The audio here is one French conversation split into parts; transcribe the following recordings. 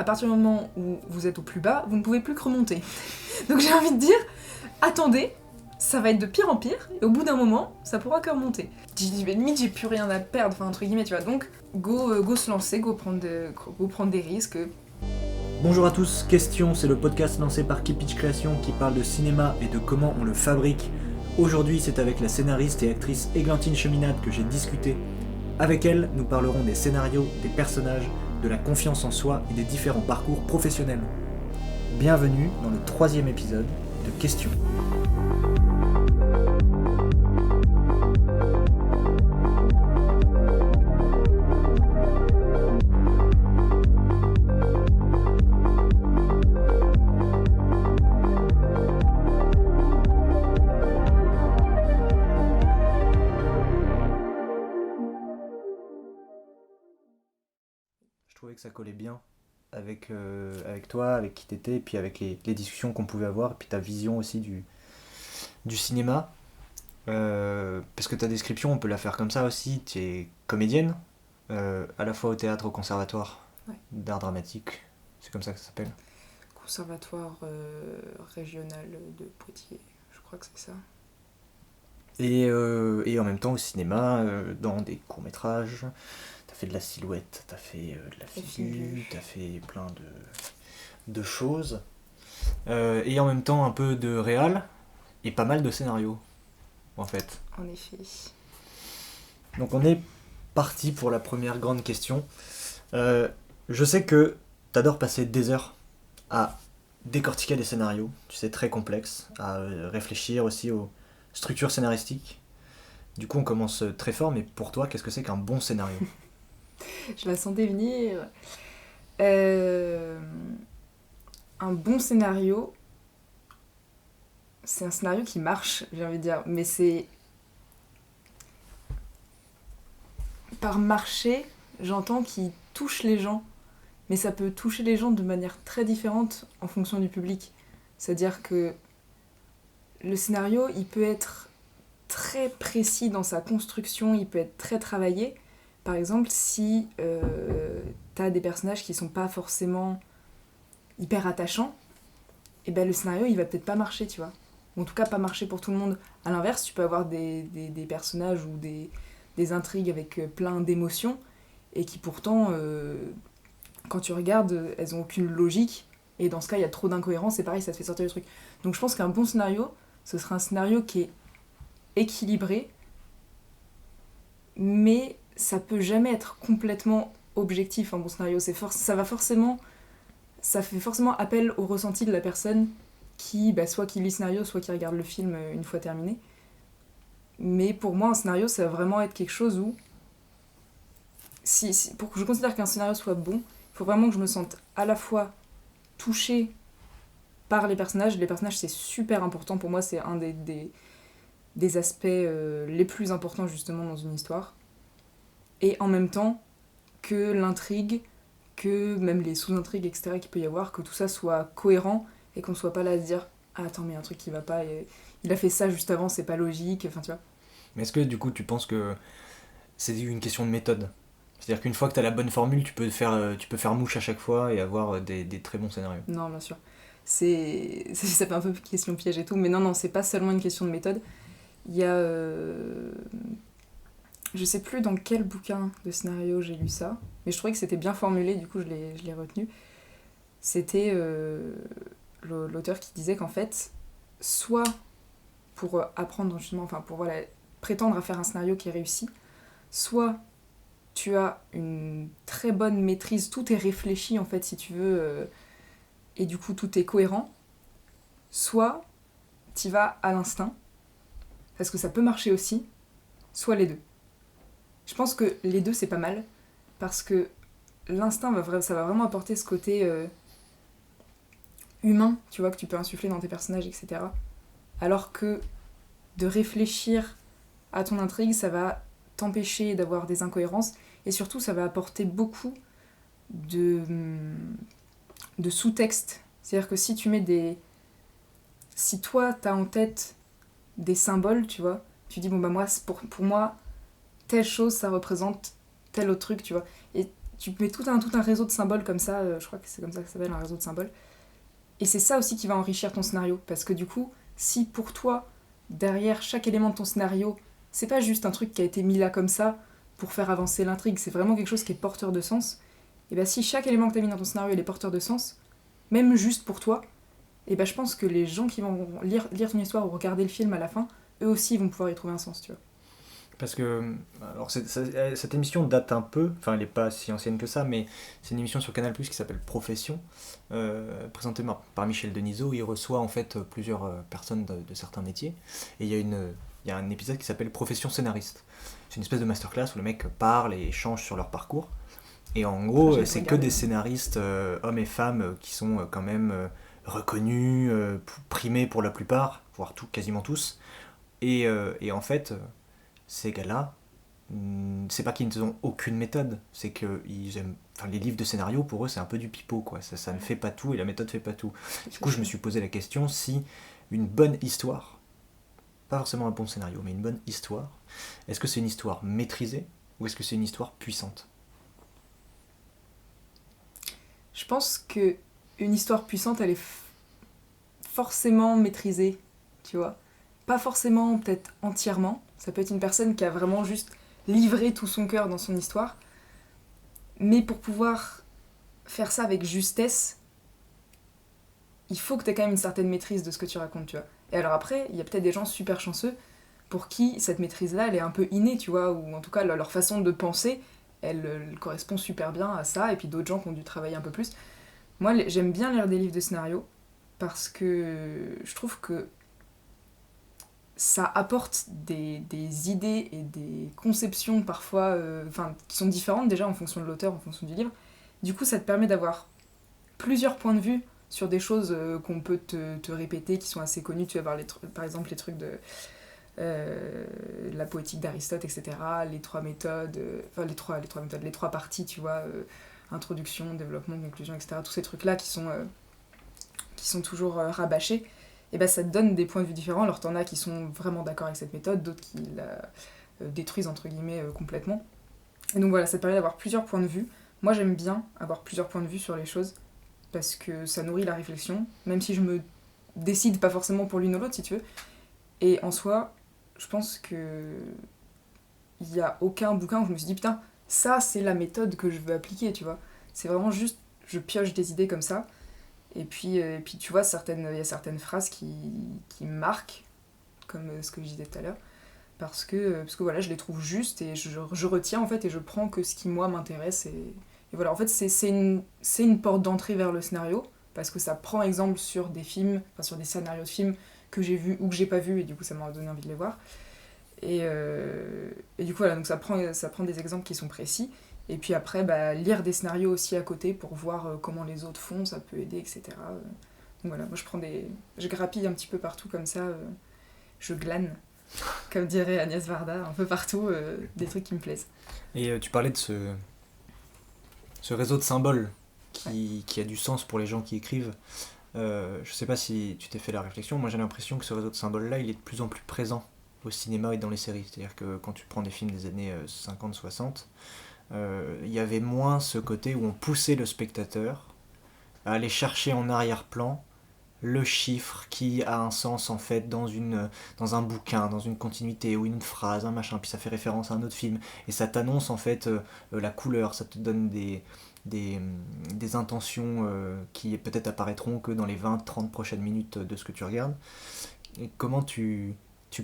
à partir du moment où vous êtes au plus bas, vous ne pouvez plus que remonter. Donc j'ai envie de dire, attendez, ça va être de pire en pire, et au bout d'un moment, ça pourra que remonter. Limite, j'ai plus rien à perdre, enfin entre guillemets, tu vois. Donc, go se lancer, go prendre des risques. Bonjour à tous, Question, c'est le podcast lancé par Kipitch Création qui parle de cinéma et de comment on le fabrique. Aujourd'hui, c'est avec la scénariste et actrice Églantine Cheminade que j'ai discuté. Avec elle, nous parlerons des scénarios, des personnages, de la confiance en soi et des différents parcours professionnels. Bienvenue dans le 3e épisode de Question. Je trouvais que ça collait bien avec toi, avec qui t'étais, et puis avec les discussions qu'on pouvait avoir, et puis ta vision aussi du cinéma. Parce que ta description, on peut la faire comme ça aussi. Tu es comédienne, à la fois au théâtre, au conservatoire d'art dramatique. C'est comme ça que ça s'appelle. Conservatoire régional de Poitiers, je crois que c'est ça. Et en même temps au cinéma, dans des courts-métrages. T'as fait de la silhouette, t'as fait de la figure, t'as fait plein de choses. Et en même temps un peu de réal et pas mal de scénarios, en fait. En effet. Donc on est parti pour la première grande question. Je sais que t'adores passer des heures à décortiquer des scénarios, tu sais, très complexes, à réfléchir aussi aux structures scénaristiques. Du coup on commence très fort, mais pour toi, qu'est-ce que c'est qu'un bon scénario ? Je la sentais venir. Un bon scénario, c'est un scénario qui marche, j'ai envie de dire. Mais c'est... Par marcher, j'entends qu'il touche les gens. Mais ça peut toucher les gens de manière très différente en fonction du public. C'est-à-dire que le scénario, il peut être très précis dans sa construction, il peut être très travaillé. Par exemple, si t'as des personnages qui sont pas forcément hyper attachants, et ben le scénario il va peut-être pas marcher, tu vois. Ou en tout cas pas marcher pour tout le monde. À l'inverse, tu peux avoir des personnages ou des intrigues avec plein d'émotions et qui pourtant, quand tu regardes, elles ont aucune logique. Et dans ce cas, il y a trop d'incohérences et pareil, ça te fait sortir du truc. Donc je pense qu'un bon scénario, ce sera un scénario qui est équilibré, mais ça peut jamais être complètement objectif, un bon scénario. Ça fait forcément appel au ressenti de la personne qui, soit qui lit le scénario, soit qui regarde le film une fois terminé. Mais pour moi, un scénario, ça va vraiment être quelque chose où, pour que je considère qu'un scénario soit bon, il faut vraiment que je me sente à la fois touchée par les personnages. Les personnages, c'est super important. Pour moi, c'est un des aspects les plus importants, justement, dans une histoire. Et en même temps, que l'intrigue, que même les sous-intrigues, etc. qu'il peut y avoir, que tout ça soit cohérent et qu'on ne soit pas là à se dire « Ah, attends, mais il y a un truc qui va pas, et il a fait ça juste avant, c'est pas logique. » Enfin, tu vois. Mais est-ce que du coup tu penses que c'est une question de méthode ? C'est-à-dire qu'une fois que tu as la bonne formule, tu peux faire mouche à chaque fois et avoir des très bons scénarios. Non, bien sûr. Ça fait un peu question piège et tout, mais non, c'est pas seulement une question de méthode. Il y a... je sais plus dans quel bouquin de scénario j'ai lu ça, mais je trouvais que c'était bien formulé, du coup je l'ai retenu. C'était l'auteur qui disait qu'en fait, soit pour apprendre justement, enfin pour prétendre à faire un scénario qui est réussi, soit tu as une très bonne maîtrise, tout est réfléchi en fait si tu veux, et du coup tout est cohérent, soit tu vas à l'instinct, parce que ça peut marcher aussi, soit les deux. Je pense que les deux c'est pas mal, parce que l'instinct ça va vraiment apporter ce côté humain, tu vois, que tu peux insuffler dans tes personnages, etc. Alors que de réfléchir à ton intrigue, ça va t'empêcher d'avoir des incohérences, et surtout ça va apporter beaucoup de sous-texte. C'est-à-dire que si tu mets si toi t'as en tête des symboles, tu vois, tu dis bon bah moi pour moi telle chose ça représente tel autre truc, tu vois, et tu mets tout un réseau de symboles comme ça, je crois que c'est comme ça que ça s'appelle, un réseau de symboles. Et c'est ça aussi qui va enrichir ton scénario, parce que du coup, si pour toi, derrière chaque élément de ton scénario, c'est pas juste un truc qui a été mis là comme ça pour faire avancer l'intrigue, c'est vraiment quelque chose qui est porteur de sens, et bien si chaque élément que t'as mis dans ton scénario il est porteur de sens, même juste pour toi, et ben je pense que les gens qui vont lire ton histoire ou regarder le film à la fin, eux aussi vont pouvoir y trouver un sens, tu vois. Parce que alors cette émission date un peu, enfin elle n'est pas si ancienne que ça, mais c'est une émission sur Canal+ qui s'appelle Profession, présentée par Michel Denisot. Il reçoit en fait plusieurs personnes de certains métiers, et il y a un épisode qui s'appelle Profession scénariste. C'est une espèce de masterclass où les mecs parlent et échangent sur leur parcours. Et en gros, c'est que des scénaristes, hommes et femmes, qui sont quand même reconnus, primés pour la plupart, voire quasiment tous. Et en fait, ces gars-là, c'est pas qu'ils n'ont aucune méthode, c'est que les livres de scénario, pour eux, c'est un peu du pipeau, quoi. Ça ne fait pas tout et la méthode fait pas tout. Du coup, je me suis posé la question si une bonne histoire, pas forcément un bon scénario, mais une bonne histoire, est-ce que c'est une histoire maîtrisée ou est-ce que c'est une histoire puissante ? Je pense que une histoire puissante, elle est forcément maîtrisée, tu vois. Pas forcément, peut-être entièrement. Ça peut être une personne qui a vraiment juste livré tout son cœur dans son histoire. Mais pour pouvoir faire ça avec justesse, il faut que tu aies quand même une certaine maîtrise de ce que tu racontes, tu vois. Et alors après, il y a peut-être des gens super chanceux pour qui cette maîtrise-là, elle est un peu innée, tu vois, ou en tout cas leur façon de penser, elle correspond super bien à ça, et puis d'autres gens qui ont dû travailler un peu plus. Moi, j'aime bien lire des livres de scénario, parce que je trouve que ça apporte des idées et des conceptions parfois qui sont différentes déjà en fonction de l'auteur, en fonction du livre. Du coup, ça te permet d'avoir plusieurs points de vue sur des choses qu'on peut te répéter, qui sont assez connues. Tu vas voir par exemple les trucs de la poétique d'Aristote, etc. Les trois méthodes, les trois parties, tu vois, introduction, développement, conclusion, etc. Tous ces trucs-là qui sont toujours rabâchés. Et ben ça te donne des points de vue différents. Alors t'en as qui sont vraiment d'accord avec cette méthode, d'autres qui la détruisent entre guillemets complètement. Et donc voilà, ça te permet d'avoir plusieurs points de vue. Moi j'aime bien avoir plusieurs points de vue sur les choses, parce que ça nourrit la réflexion, même si je me décide pas forcément pour l'une ou l'autre si tu veux. Et en soi, je pense que il y a aucun bouquin où je me suis dit putain, ça c'est la méthode que je veux appliquer, tu vois. C'est vraiment juste, je pioche des idées comme ça. Et puis tu vois, il y a certaines phrases qui marquent, comme ce que je disais tout à l'heure, parce que voilà, je les trouve justes et je retiens en fait et je prends que ce qui moi m'intéresse. Et voilà, en fait, c'est une porte d'entrée vers le scénario, parce que ça prend exemple sur des films, enfin sur des scénarios de films que j'ai vus ou que j'ai pas vus, et du coup ça m'a donné envie de les voir. Et du coup, voilà, donc ça prend des exemples qui sont précis. Et puis après, lire des scénarios aussi à côté pour voir comment les autres font, ça peut aider, etc. Donc voilà, moi je grappille un petit peu partout comme ça, je glane, comme dirait Agnès Varda, un peu partout, des trucs qui me plaisent. Et tu parlais de ce réseau de symboles qui a du sens pour les gens qui écrivent. Je sais pas si tu t'es fait la réflexion, moi j'ai l'impression que ce réseau de symboles-là, il est de plus en plus présent au cinéma et dans les séries. C'est-à-dire que quand tu prends des films des années 50-60, il y avait moins ce côté où on poussait le spectateur à aller chercher en arrière-plan le chiffre qui a un sens en fait dans un bouquin, dans une continuité ou une phrase, un machin, puis ça fait référence à un autre film et ça t'annonce en fait la couleur, ça te donne des intentions qui peut-être apparaîtront que dans les 20-30 prochaines minutes de ce que tu regardes. Et comment tu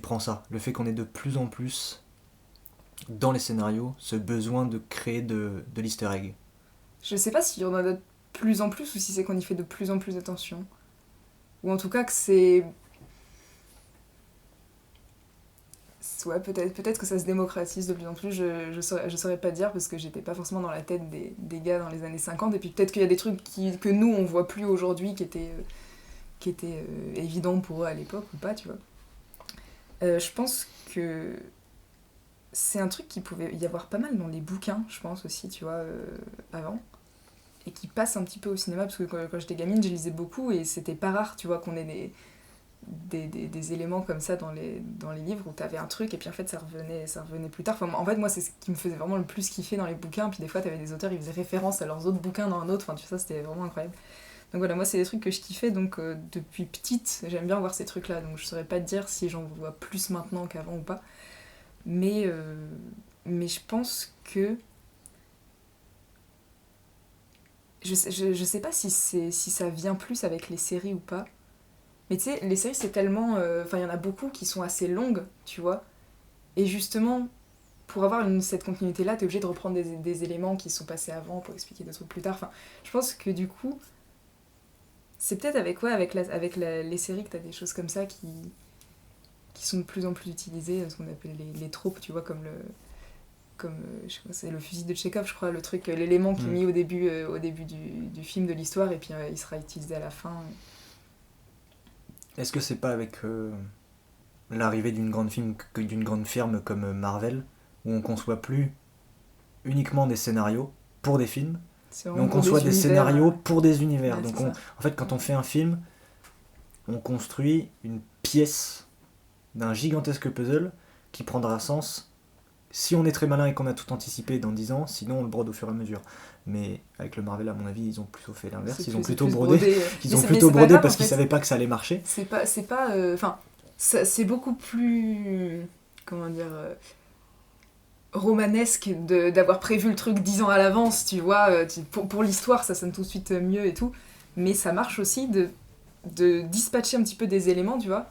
prends ça, le fait qu'on ait de plus en plus dans les scénarios ce besoin de créer de l'easter egg? Je sais pas s'il y en a de plus en plus ou si c'est qu'on y fait de plus en plus attention. Ou en tout cas que c'est... Ouais, peut-être que ça se démocratise de plus en plus, je saurais pas dire parce que j'étais pas forcément dans la tête des gars dans les années 50, et puis peut-être qu'il y a des trucs que nous on voit plus aujourd'hui qui étaient évidents pour eux à l'époque ou pas, tu vois. Je pense que c'est un truc qui pouvait y avoir pas mal dans les bouquins, je pense aussi, tu vois, avant, et qui passe un petit peu au cinéma, parce que quand j'étais gamine, je lisais beaucoup, et c'était pas rare, tu vois, qu'on ait des éléments comme ça dans les livres où t'avais un truc et puis en fait ça revenait plus tard. Enfin, en fait moi c'est ce qui me faisait vraiment le plus kiffer dans les bouquins, puis des fois t'avais des auteurs ils faisaient référence à leurs autres bouquins dans un autre, enfin tu sais, ça c'était vraiment incroyable. Donc voilà, moi c'est des trucs que je kiffais, donc depuis petite j'aime bien voir ces trucs là, donc je saurais pas te dire si j'en vois plus maintenant qu'avant ou pas, mais je pense que je sais pas si ça vient plus avec les séries ou pas. Mais tu sais, les séries, c'est tellement... Enfin, il y en a beaucoup qui sont assez longues, tu vois. Et justement, pour avoir cette continuité-là, t'es obligé de reprendre des éléments qui sont passés avant pour expliquer des trucs plus tard. Enfin, je pense que du coup, c'est peut-être avec les séries que t'as des choses comme ça qui sont de plus en plus utilisées, ce qu'on appelle les tropes, tu vois, comme je sais pas, c'est le fusil de Tchekhov, je crois, le truc, l'élément qui est mis au début du film, de l'histoire, et puis il sera utilisé à la fin. Est-ce que c'est pas avec l'arrivée d'une grande firme comme Marvel, où on conçoit plus uniquement des scénarios pour des films, mais on conçoit des scénarios pour des univers. Ouais, donc en fait, quand on fait un film, on construit une pièce d'un gigantesque puzzle qui prendra sens si on est très malin et qu'on a tout anticipé dans 10 ans, sinon on le brode au fur et à mesure. Mais avec le Marvel, à mon avis, ils ont plutôt fait l'inverse. Ils ont plutôt brodé parce qu'ils savaient pas que ça allait marcher. C'est beaucoup plus... Comment dire... romanesque d'avoir prévu le truc 10 ans à l'avance, tu vois. Pour l'histoire, ça sonne tout de suite mieux et tout. Mais ça marche aussi de dispatcher un petit peu des éléments, tu vois,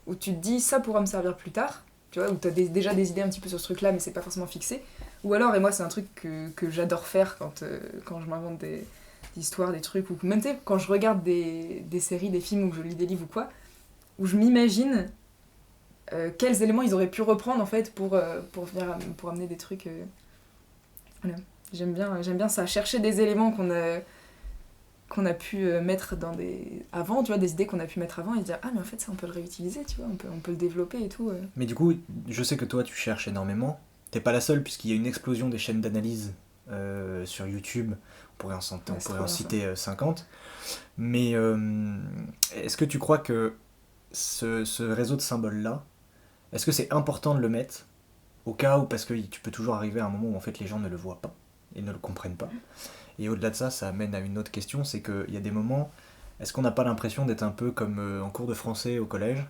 où tu te dis, ça pourra me servir plus tard. Tu vois, où t'as déjà des idées un petit peu sur ce truc-là, mais c'est pas forcément fixé. Ou alors, et moi c'est un truc que j'adore faire quand je m'invente des histoires, des trucs, ou même quand je regarde des séries, des films, ou que je lis des livres ou quoi, où je m'imagine quels éléments ils auraient pu reprendre en fait pour amener des trucs. Voilà. J'aime bien ça, chercher des éléments qu'on a pu mettre avant, tu vois, des idées qu'on a pu mettre avant et dire ah mais en fait ça on peut le réutiliser, tu vois, on peut le développer et tout. Mais du coup, je sais que toi tu cherches énormément. T'es pas la seule puisqu'il y a une explosion des chaînes d'analyse sur YouTube. On pourrait en citer 50. Mais est-ce que tu crois que ce réseau de symboles-là, est-ce que c'est important de le mettre au cas où, parce que tu peux toujours arriver à un moment où en fait les gens ne le voient pas et ne le comprennent pas. Et au-delà de ça, ça amène à une autre question, c'est qu'il y a des moments, est-ce qu'on n'a pas l'impression d'être un peu comme en cours de français au collège,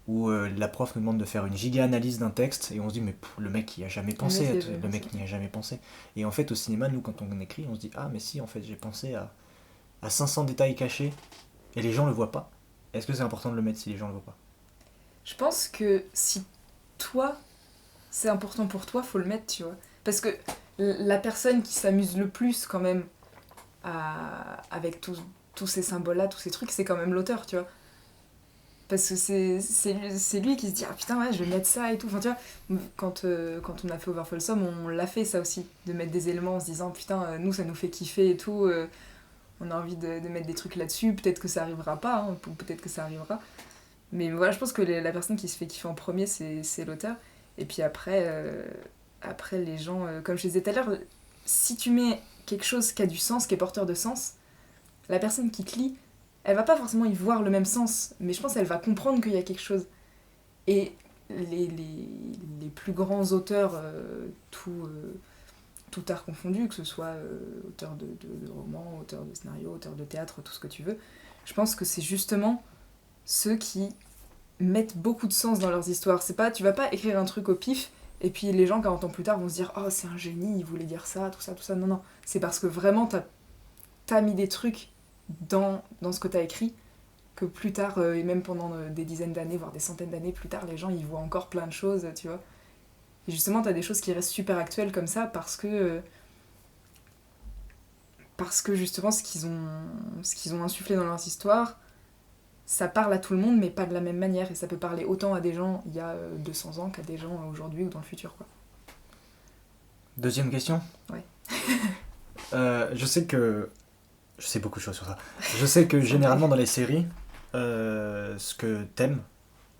où la prof nous demande de faire une giga-analyse d'un texte, et on se dit, mais le mec n'y a jamais pensé, le mec n'y a jamais pensé. Et en fait, au cinéma, nous, quand on écrit, on se dit, ah mais si, en fait, j'ai pensé à 500 détails cachés, et les gens le voient pas. Est-ce que c'est important de le mettre si les gens le voient pas ? Je pense que si toi, c'est important pour toi, faut le mettre, tu vois. Parce que la personne qui s'amuse le plus quand même avec tous ces symboles-là, tous ces trucs, c'est quand même l'auteur, tu vois. Parce que c'est lui qui se dit ah putain ouais je vais mettre ça et tout. Enfin tu vois, quand on a fait Overfolsom, on l'a fait ça aussi, de mettre des éléments en se disant putain nous ça nous fait kiffer et tout, on a envie de mettre des trucs là-dessus, peut-être que ça arrivera pas, hein, peut-être que ça arrivera. Mais voilà, je pense que la personne qui se fait kiffer en premier c'est l'auteur. Et puis après les gens, comme je disais tout à l'heure, si tu mets quelque chose qui a du sens, qui est porteur de sens, la personne qui te lit, elle va pas forcément y voir le même sens, mais je pense qu'elle va comprendre qu'il y a quelque chose. Et les plus grands auteurs, tout art confondu, que ce soit auteur de romans, auteur de scénario, auteur de théâtre, tout ce que tu veux, je pense que c'est justement ceux qui mettent beaucoup de sens dans leurs histoires. C'est pas, tu vas pas écrire un truc au pif, et puis les gens 40 ans plus tard vont se dire « Oh, c'est un génie, il voulait dire ça, tout ça, tout ça. » Non, c'est parce que vraiment t'as mis des trucs dans ce que t'as écrit, que plus tard, et même pendant des dizaines d'années, voire des centaines d'années plus tard, les gens ils voient encore plein de choses, tu vois. Et justement, t'as des choses qui restent super actuelles comme ça, parce que justement, ce qu'ils ont insufflé dans leurs histoires, ça parle à tout le monde, mais pas de la même manière. Et ça peut parler autant à des gens il y a 200 ans qu'à des gens aujourd'hui ou dans le futur, quoi. Deuxième question ? Ouais. Je sais beaucoup de choses sur ça. Je sais que généralement dans les séries, ce que t'aimes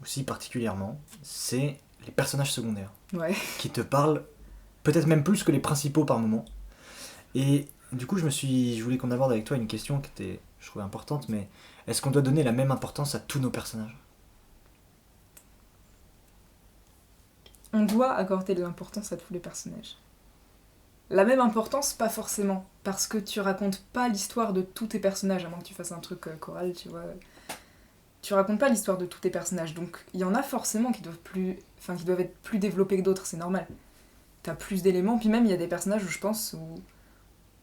aussi particulièrement, c'est les personnages secondaires. Ouais. Qui te parlent peut-être même plus que les principaux par moment. Et du coup, je voulais qu'on aborde avec toi une question qui était je trouvais importante, mais est-ce qu'on doit donner la même importance à tous nos personnages ? On doit accorder de l'importance à tous les personnages. La même importance, pas forcément, parce que tu racontes pas l'histoire de tous tes personnages, à moins que tu fasses un truc choral, tu vois. Tu racontes pas l'histoire de tous tes personnages, donc il y en a forcément qui doivent être plus développés que d'autres, c'est normal. T'as plus d'éléments, puis même il y a des personnages où je pense où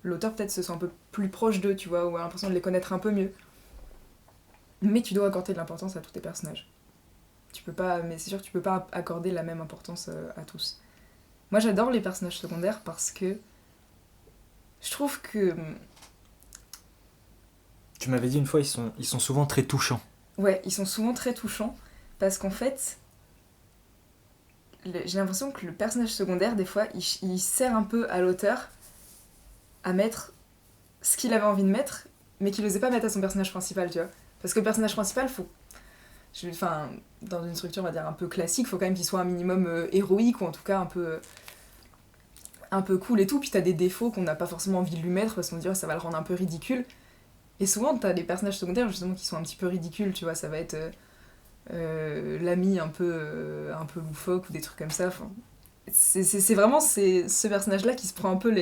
l'auteur peut-être se sent un peu plus proche d'eux, tu vois, ou a l'impression de les connaître un peu mieux. Mais tu dois accorder de l'importance à tous tes personnages. Mais c'est sûr que tu peux pas accorder la même importance à tous. Moi j'adore les personnages secondaires parce que je trouve que... Tu m'avais dit une fois, ils sont souvent très touchants. Ouais, ils sont souvent très touchants parce qu'en fait, j'ai l'impression que le personnage secondaire, des fois, il sert un peu à l'auteur à mettre ce qu'il avait envie de mettre, mais qu'il n'osait pas mettre à son personnage principal, tu vois. Parce que le personnage principal, dans une structure, on va dire, un peu classique, faut quand même qu'il soit un minimum héroïque, ou en tout cas un peu cool et tout, puis t'as des défauts qu'on n'a pas forcément envie de lui mettre, parce qu'on dirait que ça va le rendre un peu ridicule. Et souvent, t'as des personnages secondaires, justement, qui sont un petit peu ridicules, tu vois, ça va être l'ami un peu loufoque, ou des trucs comme ça, enfin... C'est vraiment ce personnage-là qui se prend un peu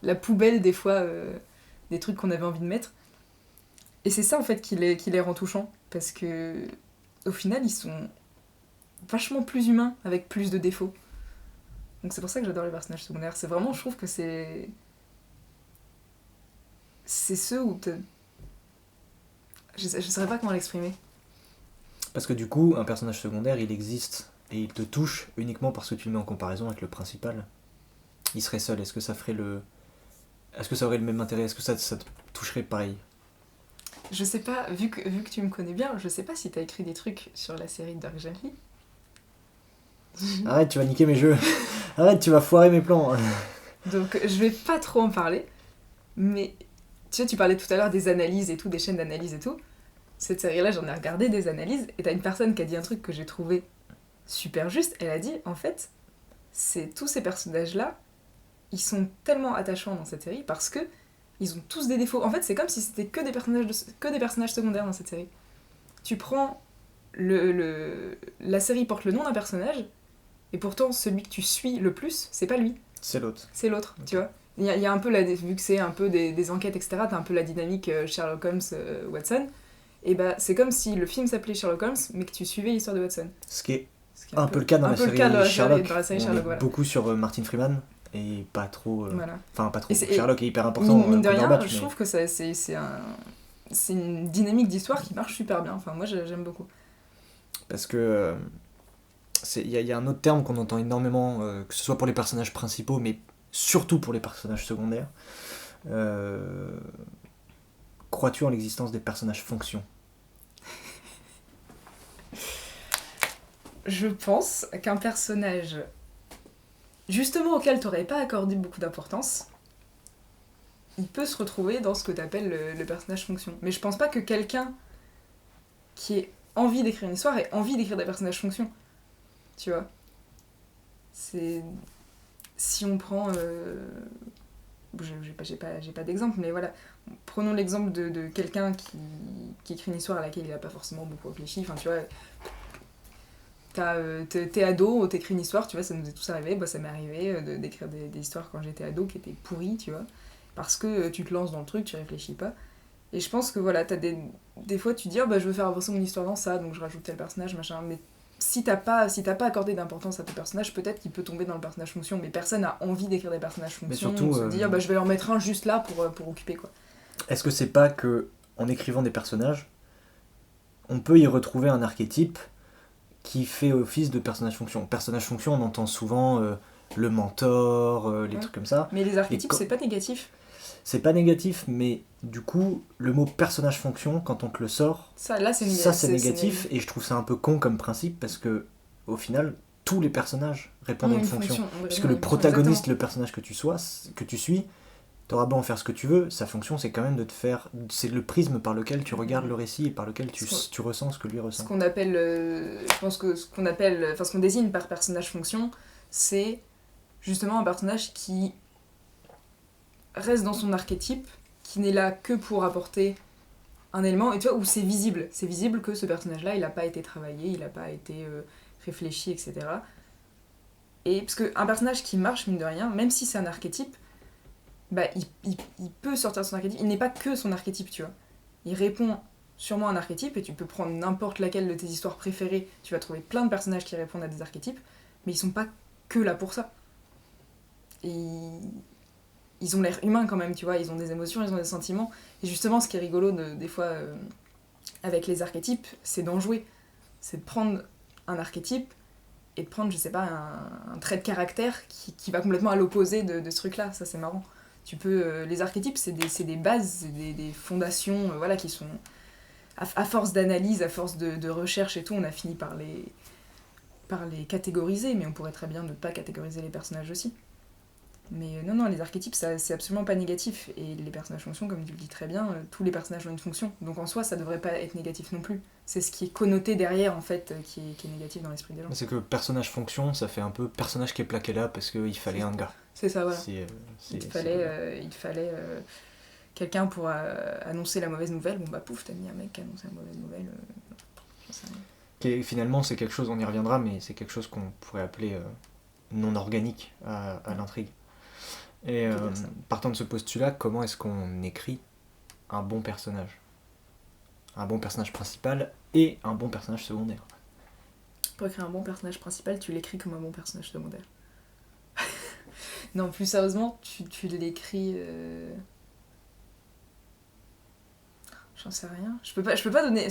la poubelle, des fois, des trucs qu'on avait envie de mettre. Et c'est ça, en fait, qui les rend touchants, parce que, au final, ils sont vachement plus humains, avec plus de défauts. Donc c'est pour ça que j'adore les personnages secondaires. C'est vraiment, je trouve que c'est ceux où je saurais pas comment l'exprimer. Parce que du coup, un personnage secondaire, il existe et il te touche uniquement parce que tu le mets en comparaison avec le principal. Il serait seul, est-ce que ça aurait le même intérêt ? Est-ce que ça te toucherait pareil ? Je sais pas, vu que tu me connais bien, je sais pas si t'as écrit des trucs sur la série Dark Gently. Arrête, tu vas niquer mes jeux. Arrête, tu vas foirer mes plans. Donc je vais pas trop en parler, mais tu sais, tu parlais tout à l'heure des analyses et tout, des chaînes d'analyse et tout. Cette série-là, j'en ai regardé des analyses, et t'as une personne qui a dit un truc que j'ai trouvé super juste. Elle a dit, en fait, tous ces personnages-là, ils sont tellement attachants dans cette série parce que ils ont tous des défauts. En fait, c'est comme si c'était que des personnages secondaires dans cette série. Tu prends la série porte le nom d'un personnage, et pourtant celui que tu suis le plus, c'est pas lui. C'est l'autre. C'est l'autre, Okay. tu vois. Il y a un peu, vu que c'est un peu des enquêtes, etc., t'as un peu la dynamique Sherlock Holmes, Watson. Et bah, c'est comme si le film s'appelait Sherlock Holmes, mais que tu suivais l'histoire de Watson. Ce qui est un peu le cas dans la série Sherlock. Dans la série on Sherlock, est voilà. beaucoup sur Martin Freeman, et pas trop... Voilà. Enfin, pas trop. Et Sherlock est hyper important. Mine de rien, je trouve que c'est une dynamique d'histoire qui marche super bien. Enfin, moi, j'aime beaucoup. Parce que... Il y a un autre terme qu'on entend énormément, que ce soit pour les personnages principaux, mais surtout pour les personnages secondaires. Crois-tu en l'existence des personnages fonctions ? Je pense qu'un personnage, justement auquel t'aurais pas accordé beaucoup d'importance, il peut se retrouver dans ce que t'appelles le personnage fonction. Mais je pense pas que quelqu'un qui ait envie d'écrire une histoire ait envie d'écrire des personnages fonctions. Tu vois ? Si on prend... j'ai pas d'exemple, mais voilà. Prenons l'exemple de quelqu'un qui écrit une histoire à laquelle il a pas forcément beaucoup réfléchi. Enfin, tu vois... T'es ado, t'écris une histoire, tu vois, ça nous est tous arrivé. Bah, ça m'est arrivé d'écrire des histoires quand j'étais ado qui étaient pourries, tu vois. Parce que tu te lances dans le truc, tu réfléchis pas. Et je pense que voilà, t'as des fois tu dis, oh, bah, je veux faire avancer mon histoire dans ça, donc je rajoute tel personnage, machin. Mais si t'as pas accordé d'importance à ton personnage, peut-être qu'il peut tomber dans le personnage fonction, mais personne n'a envie d'écrire des personnages fonctions. Mais surtout, se dire, bah, je vais en mettre un juste là pour occuper, quoi. Est-ce que c'est pas que, en écrivant des personnages, on peut y retrouver un archétype qui fait office de personnage fonction ? Personnage fonction, on entend souvent le mentor, les trucs comme ça. Mais les archétypes, c'est pas négatif. C'est pas négatif, mais du coup, le mot personnage fonction, quand on te le sort, ça c'est négatif, et je trouve ça un peu con comme principe, parce que, au final, tous les personnages répondent à une fonction. Puisque le protagoniste, le personnage que tu suis, t'auras beau en faire ce que tu veux, sa fonction, c'est quand même de te faire... C'est le prisme par lequel tu regardes le récit et par lequel tu ressens ce que lui ressent. Ce qu'on appelle... je pense que ce qu'on désigne par personnage fonction, c'est justement un personnage qui reste dans son archétype, qui n'est là que pour apporter un élément, et tu vois, où c'est visible que ce personnage-là, il n'a pas été travaillé, il n'a pas été réfléchi, etc. Et parce qu'un personnage qui marche, mine de rien, même si c'est un archétype, bah, il peut sortir de son archétype, il n'est pas que son archétype, tu vois. Il répond sûrement à un archétype, et tu peux prendre n'importe laquelle de tes histoires préférées, tu vas trouver plein de personnages qui répondent à des archétypes, mais ils sont pas que là pour ça. Et ils ont l'air humains quand même, tu vois, ils ont des émotions, ils ont des sentiments, et justement, ce qui est rigolo des fois avec les archétypes, c'est d'en jouer. C'est de prendre un archétype, et de prendre, je sais pas, un trait de caractère qui va complètement à l'opposé de ce truc-là, ça c'est marrant. Tu peux, les archétypes, c'est des bases, c'est des fondations, voilà, qui sont... À force d'analyse, à force de recherche et tout, on a fini par les catégoriser, mais on pourrait très bien ne pas catégoriser les personnages aussi. Mais non, les archétypes, c'est absolument pas négatif. Et les personnages fonctions, comme tu le dis très bien, tous les personnages ont une fonction. Donc en soi, ça devrait pas être négatif non plus. C'est ce qui est connoté derrière, en fait, qui est négatif dans l'esprit des gens. C'est que personnage fonction, ça fait un peu personnage qui est plaqué là parce qu'il fallait un gars. C'est ça, voilà. Il fallait quelqu'un pour annoncer la mauvaise nouvelle. Bon bah pouf, t'as mis un mec qui a annoncé la mauvaise nouvelle. Finalement, c'est quelque chose, on y reviendra, mais c'est quelque chose qu'on pourrait appeler non organique à l'intrigue. Et partant de ce postulat, comment est-ce qu'on écrit un bon personnage ? Un bon personnage principal et un bon personnage secondaire. Pour écrire un bon personnage principal, tu l'écris comme un bon personnage secondaire. Non, plus sérieusement, tu l'écris... J'en sais rien. Je peux pas donner...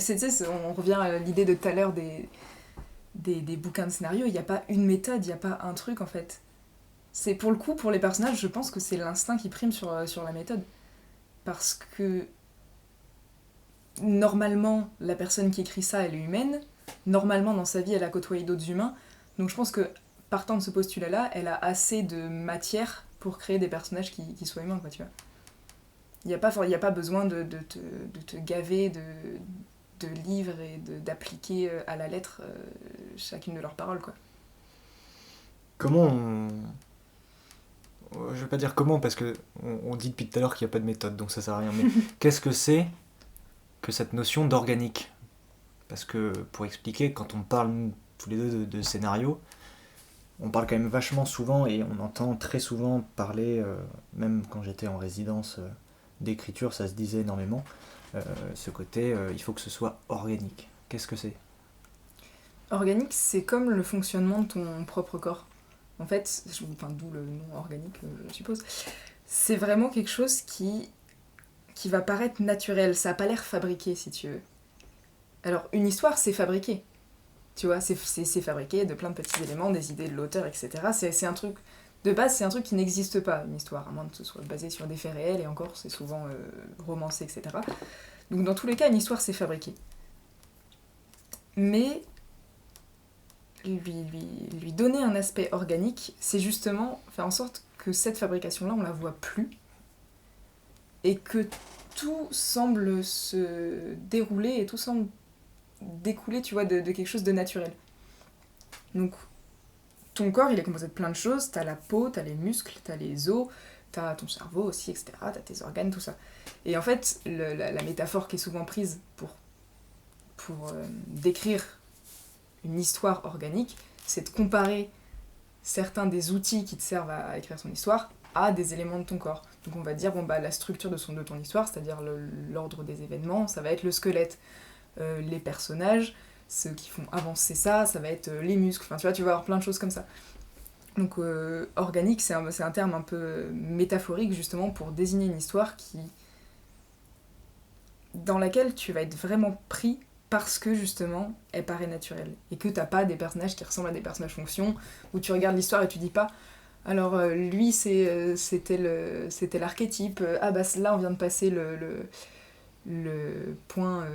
on revient à l'idée de tout à l'heure des bouquins de scénario. Il n'y a pas une méthode, il n'y a pas un truc, en fait. C'est pour le coup, pour les personnages, je pense que c'est l'instinct qui prime sur la méthode. Parce que... Normalement, la personne qui écrit ça, elle est humaine. Normalement, dans sa vie, elle a côtoyé d'autres humains. Donc je pense que, partant de ce postulat-là, elle a assez de matière pour créer des personnages qui soient humains, quoi, tu vois. Il n'y a pas besoin de te gaver de livres et d'appliquer à la lettre chacune de leurs paroles, quoi. Comment on... Je vais pas dire comment, parce que on dit depuis tout à l'heure qu'il n'y a pas de méthode, donc ça sert à rien. Mais qu'est-ce que c'est que cette notion d'organique ? Parce que, pour expliquer, quand on parle tous les deux de scénario, on parle quand même vachement souvent, et on entend très souvent parler, même quand j'étais en résidence d'écriture, ça se disait énormément, ce côté, il faut que ce soit organique. Qu'est-ce que c'est ? Organique, c'est comme le fonctionnement de ton propre corps. En fait, d'où le nom organique, je suppose. C'est vraiment quelque chose qui va paraître naturel. Ça n'a pas l'air fabriqué, si tu veux. Alors, une histoire, c'est fabriqué. Tu vois, c'est fabriqué de plein de petits éléments, des idées de l'auteur, etc. C'est un truc... De base, c'est un truc qui n'existe pas, une histoire, à moins que ce soit basé sur des faits réels, et encore, c'est souvent romancé, etc. Donc, dans tous les cas, une histoire, c'est fabriqué. Mais... Lui donner un aspect organique, c'est justement faire en sorte que cette fabrication-là, on la voit plus, et que tout semble se dérouler et tout semble découler, tu vois, de quelque chose de naturel. Donc, ton corps, il est composé de plein de choses. T'as la peau, t'as les muscles, t'as les os, t'as ton cerveau aussi, etc. T'as tes organes, tout ça. Et en fait, la métaphore qui est souvent prise pour décrire une histoire organique, c'est de comparer certains des outils qui te servent à écrire son histoire à des éléments de ton corps. Donc on va dire, la structure de ton histoire, c'est-à-dire l'ordre des événements, ça va être le squelette. Les personnages, ceux qui font avancer ça va être les muscles. Enfin, tu vas avoir plein de choses comme ça. Donc organique, c'est un terme un peu métaphorique, justement, pour désigner une histoire dans laquelle tu vas être vraiment pris parce que, justement, elle paraît naturelle. Et que t'as pas des personnages qui ressemblent à des personnages fonction, où tu regardes l'histoire et tu dis pas alors lui c'était l'archétype, là on vient de passer le point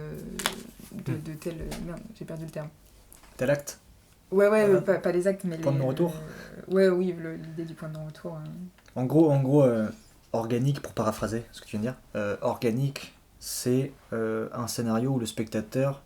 de tel... Merde, j'ai perdu le terme. Tel acte ? Ouais, pas les actes, mais point de non-retour ? Oui, l'idée du point de non-retour. En gros organique, pour paraphraser ce que tu viens de dire, organique, c'est un scénario où le spectateur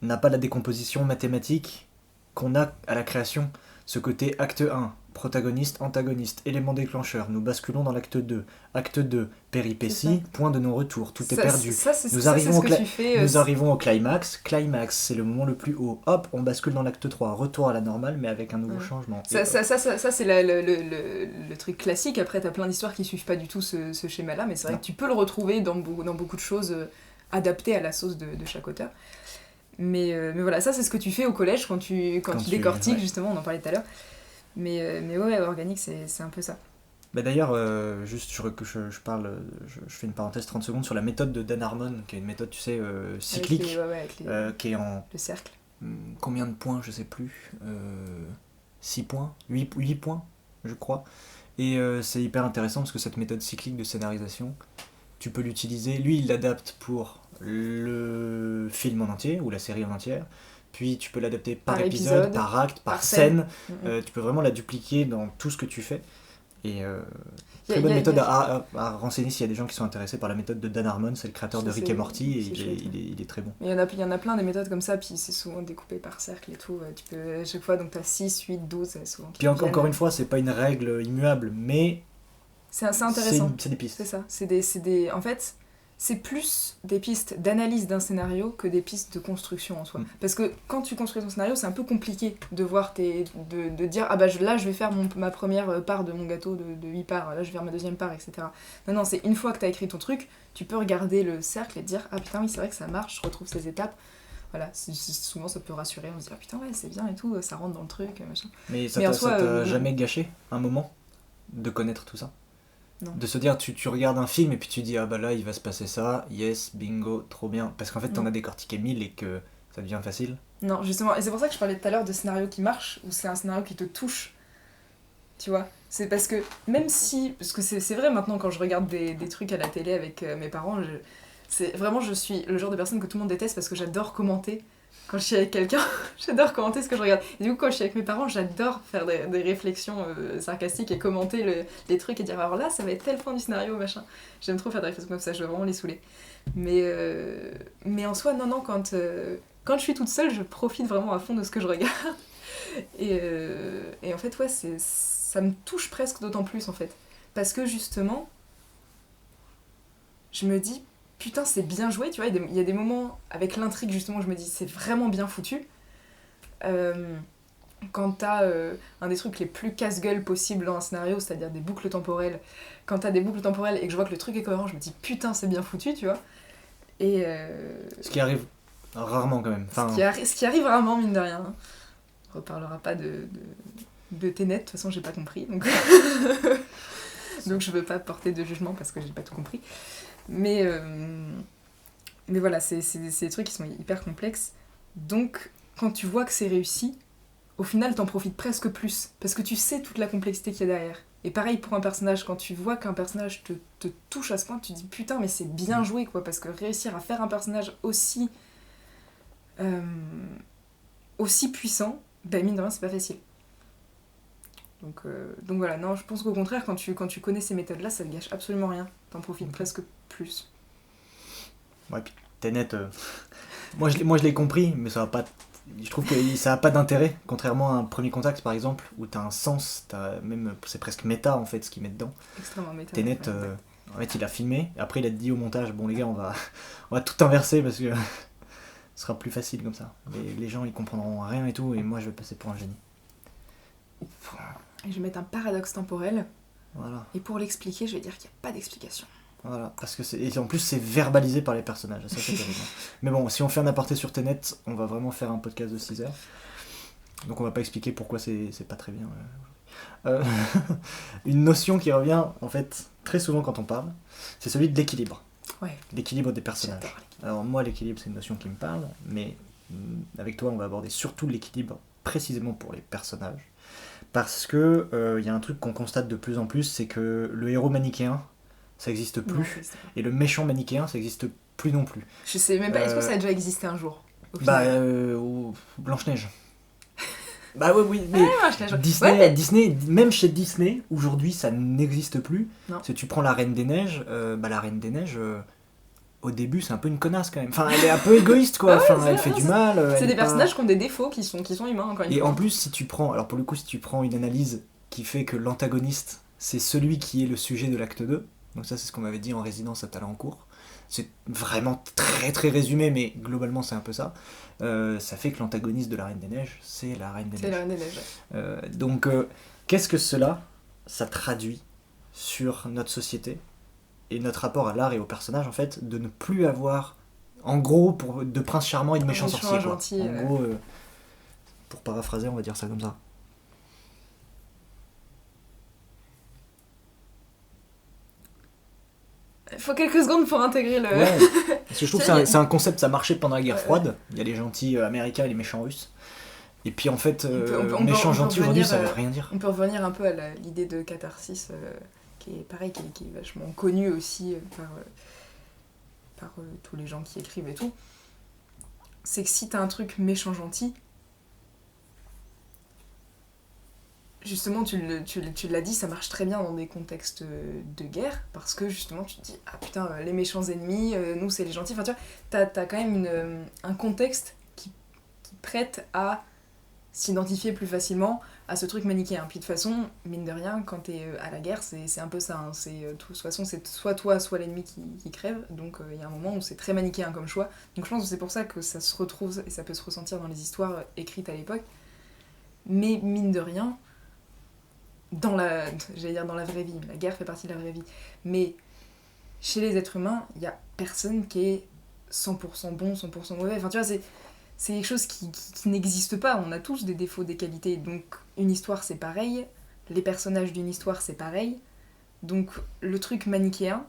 n'a pas la décomposition mathématique qu'on a à la création. Ce côté acte 1, protagoniste, antagoniste, élément déclencheur, nous basculons dans l'acte 2. Acte 2, péripétie, point de non-retour, tout est perdu. Nous arrivons au climax. Climax, c'est le moment le plus haut. Hop, on bascule dans l'acte 3. Retour à la normale, mais avec un nouveau changement. Ça c'est le truc classique. Après, t'as plein d'histoires qui suivent pas du tout ce schéma-là, mais c'est vrai que tu peux le retrouver dans beaucoup de choses adaptées à la sauce de chaque auteur. Mais voilà, ça c'est ce que tu fais au collège quand tu décortiques, justement, on en parlait tout à l'heure. Mais ouais, organique, c'est un peu ça. Bah d'ailleurs, juste je fais une parenthèse 30 secondes sur la méthode de Dan Harmon, qui est une méthode, tu sais, cyclique, qui est en... Le cercle. Combien de points, je sais plus. 6 points 8 points, je crois. Et c'est hyper intéressant parce que cette méthode cyclique de scénarisation, tu peux l'utiliser. Lui, il l'adapte pour le film en entier, ou la série en entière. Puis tu peux l'adapter par épisode, par acte, par scène. Tu peux vraiment la dupliquer dans tout ce que tu fais. Et très bonne méthode à renseigner s'il y a des gens qui sont intéressés par la méthode de Dan Harmon, c'est le créateur de Rick et Morty, et il est très bon. Il y en a plein des méthodes comme ça, puis c'est souvent découpé par cercle et tout. Tu peux, à chaque fois, donc tu as 6, 8, 12, c'est souvent. Puis encore une fois, c'est pas une règle immuable, mais c'est intéressant. C'est des pistes. C'est ça. En fait, c'est plus des pistes d'analyse d'un scénario que des pistes de construction en soi. Parce que quand tu construis ton scénario, c'est un peu compliqué de voir de dire ah bah là je vais faire ma première part de mon gâteau de 8 parts, là je vais faire ma deuxième part, etc. Non, c'est une fois que t'as écrit ton truc, tu peux regarder le cercle et te dire ah putain oui c'est vrai que ça marche, je retrouve ces étapes. Voilà, souvent ça peut rassurer, on se dit ah putain ouais c'est bien et tout, ça rentre dans le truc, machin. Mais ça t'a jamais gâché un moment de connaître tout ça? Non. De se dire, tu regardes un film et puis tu dis ah bah là il va se passer ça, yes, bingo, trop bien. Parce qu'en fait t'en as décortiqué 1000 et que ça devient facile. Non, justement, et c'est pour ça que je parlais tout à l'heure de scénario qui marche, ou c'est un scénario qui te touche. Tu vois, c'est parce que même si, parce que c'est vrai maintenant quand je regarde des trucs à la télé avec mes parents, je suis le genre de personne que tout le monde déteste parce que j'adore commenter. Quand je suis avec quelqu'un, j'adore commenter ce que je regarde. Et du coup, quand je suis avec mes parents, j'adore faire des réflexions sarcastiques et commenter les trucs et dire alors là, ça va être tel point du scénario, machin. J'aime trop faire des réflexions comme ça, je veux vraiment les saouler. Mais en soi, non, quand je suis toute seule, je profite vraiment à fond de ce que je regarde. Et en fait, ouais, ça me touche presque d'autant plus, en fait. Parce que justement, je me dis... Putain, c'est bien joué, tu vois, il y a des moments avec l'intrigue, justement, je me dis, c'est vraiment bien foutu. Quand t'as un des trucs les plus casse-gueule possibles dans un scénario, c'est-à-dire des boucles temporelles, quand t'as des boucles temporelles et que je vois que le truc est cohérent, je me dis, putain, c'est bien foutu, tu vois. Et ce qui arrive rarement, quand même. Enfin... Ce qui arrive rarement, mine de rien. On reparlera pas de Tenet, de toute façon, j'ai pas compris, donc... donc je veux pas porter de jugement parce que j'ai pas tout compris. Mais voilà, c'est des trucs qui sont hyper complexes. Donc, quand tu vois que c'est réussi, au final, t'en profites presque plus. Parce que tu sais toute la complexité qu'il y a derrière. Et pareil pour un personnage, quand tu vois qu'un personnage te touche à ce point, tu te dis putain, mais c'est bien joué, quoi. Parce que réussir à faire un personnage aussi puissant, ben mine de rien, c'est pas facile. Donc voilà, non, je pense qu'au contraire, quand tu connais ces méthodes-là, ça ne gâche absolument rien. T'en profites presque plus. Ouais, puis Tenet, moi je l'ai compris, mais ça va pas. Je trouve que ça n'a pas d'intérêt, contrairement à un Premier Contact par exemple, où t'as un sens, c'est presque méta en fait ce qu'il met dedans. Extrêmement méta. Tenet, en fait il a filmé, après il a dit au montage, bon les gars on va tout inverser parce que ce sera plus facile comme ça. Les gens ils comprendront rien et tout, et moi je vais passer pour un génie. Et je vais mettre un paradoxe temporel. Voilà. Et pour l'expliquer, je vais dire qu'il n'y a pas d'explication. Voilà, parce que et en plus c'est verbalisé par les personnages, ça c'est terrible. Mais bon, si on fait un aparté sur Tenet, on va vraiment faire un podcast de 6 heures. Donc on va pas expliquer pourquoi c'est pas très bien. Une notion qui revient en fait très souvent quand on parle, c'est celui de l'équilibre. Ouais. L'équilibre des personnages. Alors moi l'équilibre c'est une notion qui me parle, mais avec toi on va aborder surtout l'équilibre précisément pour les personnages. Parce que y a un truc qu'on constate de plus en plus, c'est que le héros manichéen, ça existe plus, et le méchant manichéen, ça existe plus non plus. Je sais même pas, est-ce que ça a déjà existé un jour Blanche-Neige. Bah oui, mais Disney, même chez Disney, aujourd'hui, ça n'existe plus. Si tu prends la Reine des Neiges, la Reine des Neiges... au début, c'est un peu une connasse quand même. Enfin, elle est un peu égoïste quoi. Elle fait du mal. C'est des personnages qui ont des défauts, qui sont humains encore une fois. Et en plus, si tu prends une analyse qui fait que l'antagoniste, c'est celui qui est le sujet de l'acte 2. Donc ça, c'est ce qu'on m'avait dit en résidence à Talencourt. C'est vraiment très très résumé, mais globalement, c'est un peu ça. Ça fait que l'antagoniste de la Reine des Neiges, c'est la Reine des Neiges. C'est la Reine des Neiges. Donc, qu'est-ce que cela, ça traduit sur notre société et notre rapport à l'art et au personnage, en fait, de ne plus avoir, en gros, de prince charmant et de méchant sorcier. Gentil, en gros, pour paraphraser, on va dire ça comme ça. Il faut quelques secondes pour intégrer le... Ouais, parce que je trouve que c'est un concept, ça marchait pendant la guerre froide. Il y a les gentils américains et les méchants russes. Et puis en fait, méchant gentil aujourd'hui, ça veut rien dire. On peut revenir un peu à l'idée de catharsis, qui est pareil, qui est vachement connue aussi par tous les gens qui écrivent et tout. C'est que si t'as un truc méchant gentil, justement, tu l'as dit, ça marche très bien dans des contextes de guerre, parce que justement, tu te dis, ah putain, les méchants ennemis, nous c'est les gentils. Enfin, tu vois, t'as quand même un contexte qui prête à s'identifier plus facilement à ce truc manichéen. Puis de toute façon, mine de rien, quand t'es à la guerre, c'est un peu ça. Hein. De toute façon, c'est soit toi, soit l'ennemi qui crève. Donc il y a un moment où c'est très manichéen comme choix. Donc je pense que c'est pour ça que ça se retrouve, et ça peut se ressentir dans les histoires écrites à l'époque. Mais mine de rien, dans la vraie vie, la guerre fait partie de la vraie vie, mais chez les êtres humains, il n'y a personne qui est 100% bon, 100% mauvais. Enfin, tu vois, c'est quelque chose qui n'existe pas. On a tous des défauts, des qualités. Donc, une histoire, c'est pareil. Les personnages d'une histoire, c'est pareil. Donc, le truc manichéen,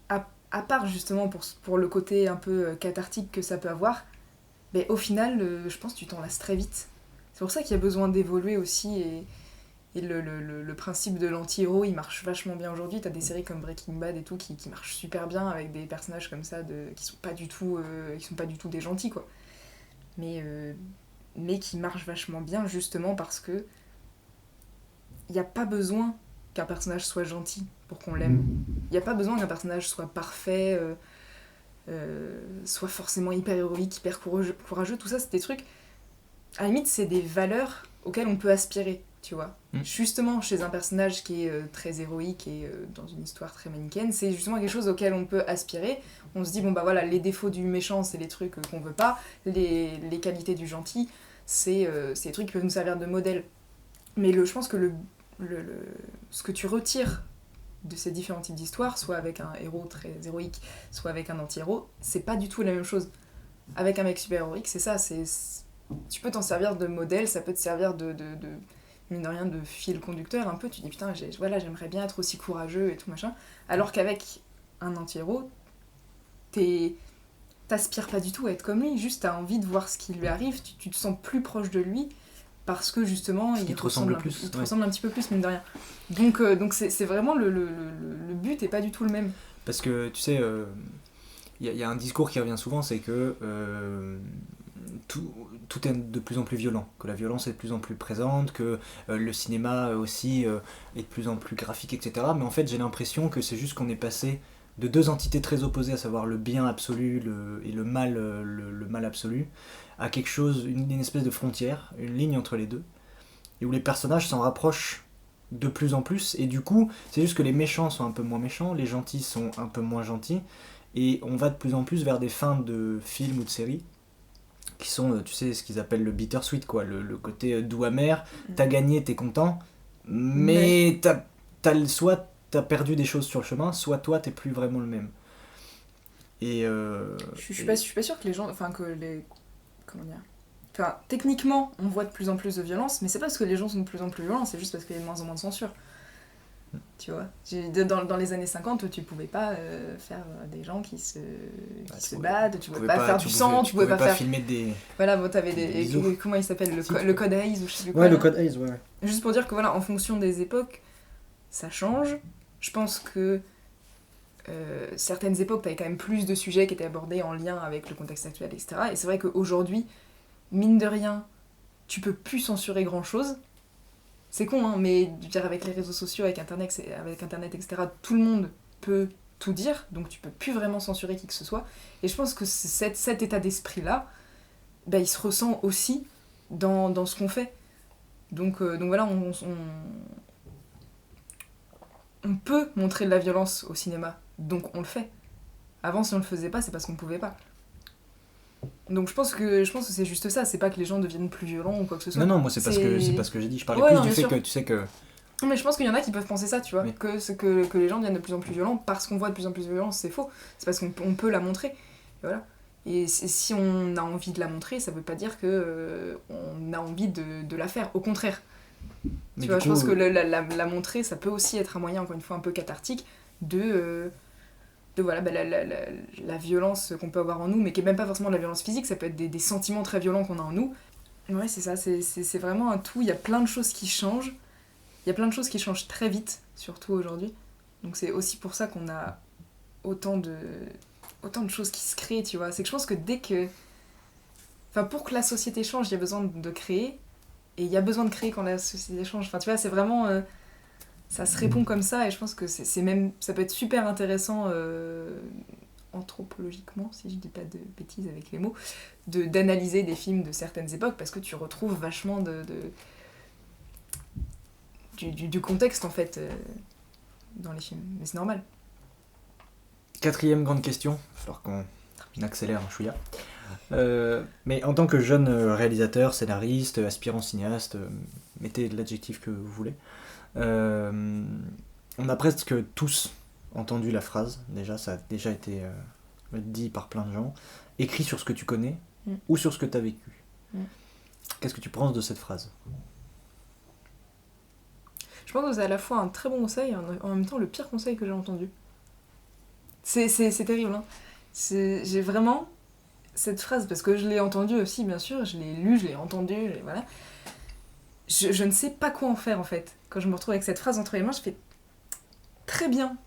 à part justement pour le côté un peu cathartique que ça peut avoir, mais au final, je pense que tu t'en lasses très vite. C'est pour ça qu'il y a besoin d'évoluer aussi, et le principe de l'anti-héros, il marche vachement bien aujourd'hui. T'as des séries comme Breaking Bad et tout qui marchent super bien avec des personnages comme ça qui sont pas du tout des gentils, quoi. Mais qui marchent vachement bien justement parce que il y a pas besoin qu'un personnage soit gentil pour qu'on l'aime. Il y a pas besoin qu'un personnage soit parfait, soit forcément hyper héroïque, hyper courageux. Tout ça, c'est des trucs... À la limite, c'est des valeurs auxquelles on peut aspirer, tu vois. Justement, chez un personnage qui est très héroïque et dans une histoire très manichéenne, c'est justement quelque chose auquel on peut aspirer. On se dit, bon bah voilà, les défauts du méchant, c'est les trucs qu'on veut pas. Les qualités du gentil, c'est les trucs qui peuvent nous servir de modèle. Mais je pense que ce que tu retires de ces différents types d'histoires, soit avec un héros très héroïque, soit avec un anti-héros, c'est pas du tout la même chose. Avec un mec super héroïque, c'est ça, tu peux t'en servir de modèle, ça peut te servir de mine de rien, de fil conducteur un peu. Tu dis putain, j'aimerais bien être aussi courageux et tout machin. Alors qu'avec un anti-héros, t'aspires pas du tout à être comme lui, juste t'as envie de voir ce qui lui arrive, tu te sens plus proche de lui parce que justement il te ressemble un petit peu plus, mine de rien. Donc c'est vraiment le but est pas du tout le même. Parce que tu sais, y a un discours qui revient souvent, c'est que tout est de plus en plus violent, que la violence est de plus en plus présente, que le cinéma aussi est de plus en plus graphique, etc. Mais en fait, j'ai l'impression que c'est juste qu'on est passé de deux entités très opposées, à savoir le bien absolu et le mal absolu, à quelque chose, une espèce de frontière, une ligne entre les deux, et où les personnages s'en rapprochent de plus en plus, et du coup, c'est juste que les méchants sont un peu moins méchants, les gentils sont un peu moins gentils, et on va de plus en plus vers des fins de films ou de séries qui sont, tu sais, ce qu'ils appellent le bittersweet, quoi, le côté doux amer. T'as gagné, t'es content, mais soit t'as perdu des choses sur le chemin, soit toi t'es plus vraiment le même. Et je suis pas sûre que les gens, comment dire, enfin techniquement on voit de plus en plus de violence, mais c'est pas parce que les gens sont de plus en plus violents, c'est juste parce qu'il y a de moins en moins de censure. Tu vois, dans les années 50, tu pouvais pas faire des gens qui se battent, tu pouvais pas faire du sang, tu pouvais pas filmer des... Voilà, bon, t'avais des... Comment il s'appelle, le code Hays ou je sais plus quoi. Ouais, le code Hays, ouais. Juste pour dire que voilà, en fonction des époques, ça change. Je pense que certaines époques, t'avais quand même plus de sujets qui étaient abordés en lien avec le contexte actuel, etc. Et c'est vrai qu'aujourd'hui, mine de rien, tu peux plus censurer grand-chose. C'est con, hein, mais avec les réseaux sociaux, avec Internet, etc., tout le monde peut tout dire, donc tu peux plus vraiment censurer qui que ce soit. Et je pense que cet état d'esprit-là, il se ressent aussi dans ce qu'on fait. Donc voilà, on peut montrer de la violence au cinéma, donc on le fait. Avant, si on le faisait pas, c'est parce qu'on ne pouvait pas. Donc je pense que c'est juste ça, c'est pas que les gens deviennent plus violents ou quoi que ce soit. Non, moi c'est pas ce que j'ai dit. Je parlais Ouais, plus non, du bien fait sûr. que tu sais que. Non, mais je pense qu'il y en a qui peuvent penser ça, tu vois, Mais- que les gens deviennent de plus en plus violents parce qu'on voit de plus en plus de violence, c'est faux. C'est parce qu'on peut la montrer. Et voilà. Et si on a envie de la montrer, ça veut pas dire que on a envie de la faire. Au contraire. Mais Tu vois, du je pense coup, que la montrer, ça peut aussi être un moyen, encore une fois, un peu cathartique de voilà, la violence qu'on peut avoir en nous, mais qui est même pas forcément de la violence physique, ça peut être des sentiments très violents qu'on a en nous. Ouais, c'est ça, c'est vraiment un tout. Il y a plein de choses qui changent. Il y a plein de choses qui changent très vite, surtout aujourd'hui. Donc c'est aussi pour ça qu'on a autant de choses qui se créent, tu vois. C'est que je pense que dès que... Enfin, pour que la société change, il y a besoin de créer. Et il y a besoin de créer quand la société change. Enfin, tu vois, c'est vraiment... ça se répond comme ça, et je pense que c'est même... Ça peut être super intéressant, anthropologiquement, si je dis pas de bêtises avec les mots, d'analyser des films de certaines époques, parce que tu retrouves vachement du contexte, en fait, dans les films. Mais c'est normal. 4e grande question, il va falloir qu'on accélère un chouïa. Mais en tant que jeune réalisateur, scénariste, aspirant cinéaste, mettez l'adjectif que vous voulez, on a presque tous entendu la phrase, déjà ça a déjà été dit par plein de gens, écris sur ce que tu connais ou sur ce que tu as vécu. Qu'est-ce que tu penses de cette phrase ? Je pense que c'est à la fois un très bon conseil et en même temps le pire conseil que j'ai entendu. C'est terrible, hein. J'ai vraiment cette phrase, parce que je l'ai entendue aussi, bien sûr, je l'ai lue, je l'ai entendue, voilà. Je ne sais pas quoi en faire, en fait. Quand je me retrouve avec cette phrase entre les mains, je fais très bien.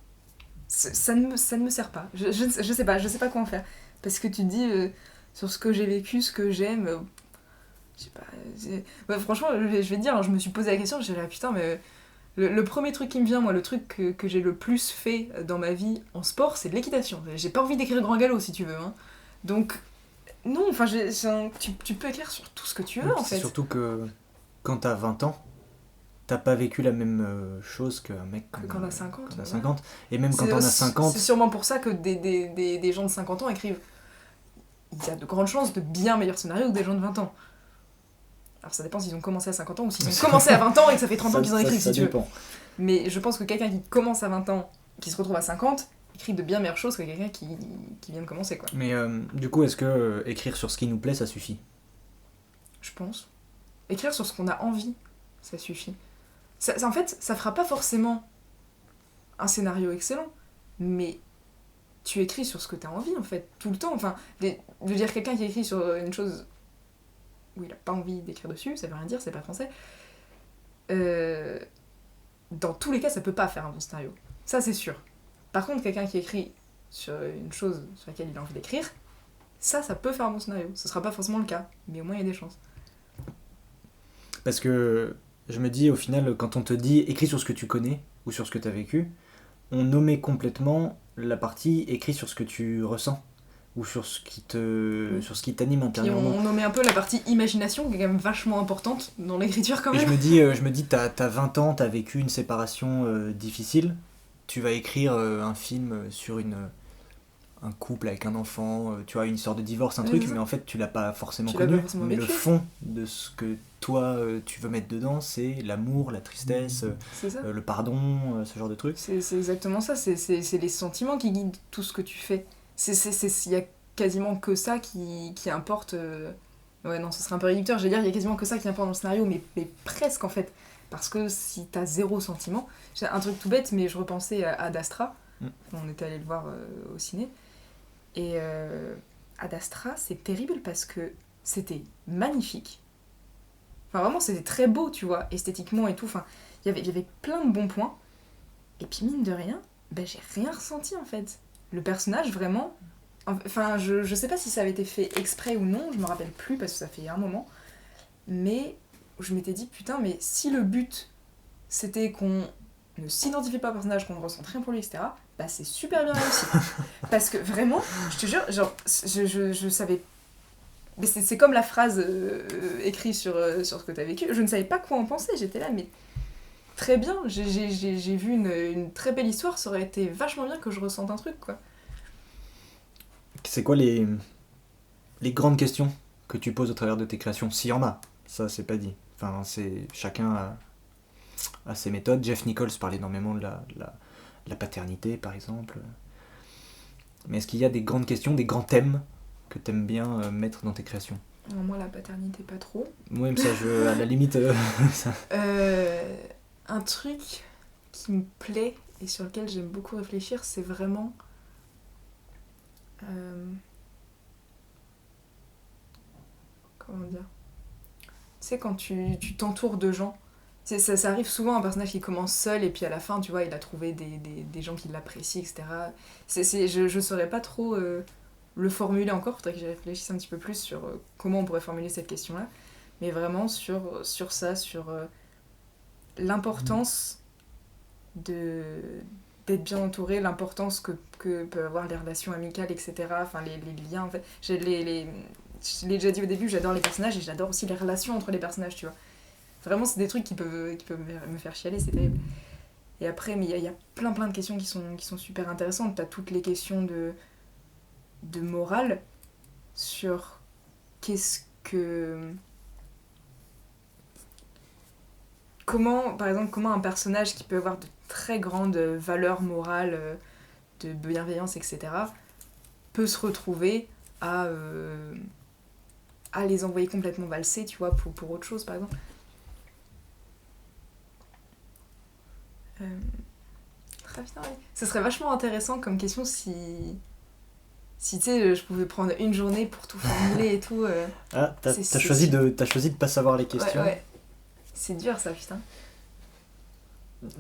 Ça ne me sert pas. Je sais pas, je sais pas quoi en faire. Parce que tu te dis, sur ce que j'ai vécu, ce que j'aime, je sais pas. Ouais, franchement, je vais te dire, hein, je me suis posé la question, je me suis dit, putain, mais le premier truc qui me vient, moi, le truc que j'ai le plus fait dans ma vie en sport, c'est de l'équitation. J'ai pas envie d'écrire Grand Galop, si tu veux. Hein. Donc, non, enfin, tu peux écrire sur tout ce que tu veux, en fait. C'est surtout que quand t'as 20 ans, t'as pas vécu la même chose qu'un mec quand t'as 50. Quand t'as 50. Et même quand t'en as 50... C'est sûrement pour ça que des gens de 50 ans écrivent. Il y a de grandes chances de bien meilleurs scénarios que des gens de 20 ans. Alors ça dépend s'ils ont commencé à 50 ans ou s'ils ont commencé à 20 ans et que ça fait 30 ans qu'ils en écrivent, si tu veux. Mais je pense que quelqu'un qui commence à 20 ans, qui se retrouve à 50, écrit de bien meilleures choses que quelqu'un qui vient de commencer, quoi. Mais du coup, est-ce que écrire sur ce qui nous plaît, ça suffit ? Je pense. Écrire sur ce qu'on a envie, ça suffit. En fait, ça fera pas forcément un scénario excellent, mais tu écris sur ce que t'as envie, en fait, tout le temps. Enfin, je veux dire, quelqu'un qui écrit sur une chose où il a pas envie d'écrire dessus, ça veut rien dire, c'est pas français. Dans tous les cas, ça peut pas faire un bon scénario. Ça, c'est sûr. Par contre, quelqu'un qui écrit sur une chose sur laquelle il a envie d'écrire, ça peut faire un bon scénario. Ce sera pas forcément le cas, mais au moins il y a des chances. Parce que je me dis, au final, quand on te dit écris sur ce que tu connais ou sur ce que tu as vécu, on omet complètement la partie écris sur ce que tu ressens ou sur ce qui t'anime intérieurement. Puis on met un peu la partie imagination, qui est quand même vachement importante dans l'écriture quand même. Et je me dis t'as 20 ans, t'as vécu une séparation difficile, tu vas écrire un film sur un couple avec un enfant, tu vois, une histoire de divorce, un truc, mais en fait tu l'as pas forcément connu, mais le fond de ce que toi tu veux mettre dedans, c'est l'amour, la tristesse, le pardon, ce genre de trucs. C'est exactement ça, c'est les sentiments qui guident tout ce que tu fais. Il y a quasiment que ça qui importe. Ouais, non, ce serait un peu réducteur, je vais dire, il y a quasiment que ça qui importe dans le scénario, mais presque en fait. Parce que si t'as zéro sentiment, j'ai un truc tout bête, mais je repensais à Ad Astra, on était allé le voir au ciné, et Ad Astra, c'est terrible parce que c'était magnifique. Enfin, vraiment, c'était très beau, tu vois, esthétiquement et tout. Enfin, il y avait plein de bons points. Et puis, mine de rien, ben, j'ai rien ressenti, en fait. Le personnage, vraiment... Enfin, je sais pas si ça avait été fait exprès ou non, je me rappelle plus, parce que ça fait un moment. Mais je m'étais dit, putain, mais si le but, c'était qu'on ne s'identifie pas au personnage, qu'on ne ressente rien pour lui, etc., bah c'est super bien réussi. Parce que, vraiment, je te jure, genre, je savais... Mais c'est comme la phrase écrite sur ce que t'as vécu. Je ne savais pas quoi en penser, j'étais là, mais très bien, j'ai vu une très belle histoire, ça aurait été vachement bien que je ressente un truc, quoi. C'est quoi les grandes questions que tu poses au travers de tes créations? S'il y en a, ça c'est pas dit. Enfin, chacun a ses méthodes. Jeff Nichols parle énormément de la paternité, par exemple. Mais est-ce qu'il y a des grandes questions, des grands thèmes que t'aimes bien mettre dans tes créations? Alors moi, la paternité, pas trop. Moi, ça, à la limite... ça. Un truc qui me plaît et sur lequel j'aime beaucoup réfléchir, c'est vraiment... comment dire, tu sais, quand tu t'entoures de gens, ça arrive souvent, un personnage qui commence seul et puis à la fin, tu vois, il a trouvé des gens qui l'apprécient, etc. Je saurais pas trop le formuler encore, faudrait que j'y réfléchisse un petit peu plus sur comment on pourrait formuler cette question-là, mais vraiment sur ça, sur l'importance d'être bien entouré, l'importance que peuvent avoir les relations amicales, etc. Enfin, les liens, en fait. Je l'ai déjà dit au début, j'adore les personnages et j'adore aussi les relations entre les personnages, tu vois. Vraiment, c'est des trucs qui peuvent me faire chialer, c'est terrible. Et après, mais il y a plein de questions qui sont super intéressantes. T'as toutes les questions de morale sur par exemple, comment un personnage qui peut avoir de très grandes valeurs morales, de bienveillance, etc., peut se retrouver à les envoyer complètement valser, tu vois, pour autre chose, par exemple. Putain, oui. Ce serait vachement intéressant comme question si tu sais, je pouvais prendre une journée pour tout formuler et tout. T'as choisi de pas savoir les questions. Ouais. C'est dur, ça, putain.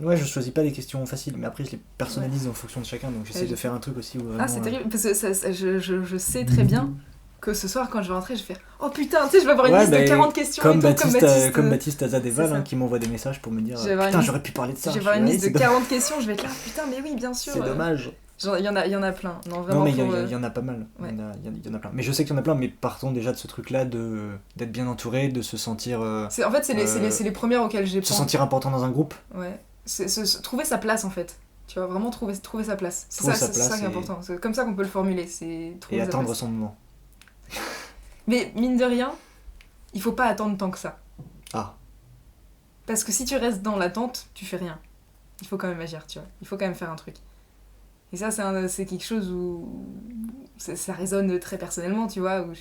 Ouais, je choisis pas des questions faciles, mais après je les personnalise en fonction de chacun, donc j'essaie de faire un truc aussi où vraiment... c'est terrible, parce que je sais très bien que ce soir, quand je vais rentrer, je vais faire « Oh putain, tu sais, je vais avoir une liste de 40 questions comme et tout, comme Baptiste Azadeval, qui m'envoie des messages pour me dire « Putain, j'aurais pu parler de ça !» Je vais avoir une liste de 40 questions, je vais être là « Putain, mais oui, bien sûr !» C'est dommage. Il y en a plein. Non, vraiment, mais il y en a pas mal. Ouais. Il y en a plein. Mais je sais qu'il y en a plein, mais partons déjà de ce truc-là d'être bien entouré, de se sentir... En fait, c'est les premières auxquelles j'ai pensé. Se sentir important dans un groupe. Ouais. Trouver sa place, en fait. Tu vois, vraiment trouver sa place. C'est ça qui est important. C'est comme ça qu'on peut le formuler. Et attendre son moment. Mais mine de rien, il faut pas attendre tant que ça. Ah. Parce que si tu restes dans l'attente, tu fais rien. Il faut quand même agir, tu vois. Il faut quand même faire un truc. Et ça, c'est quelque chose où ça résonne très personnellement, tu vois. Où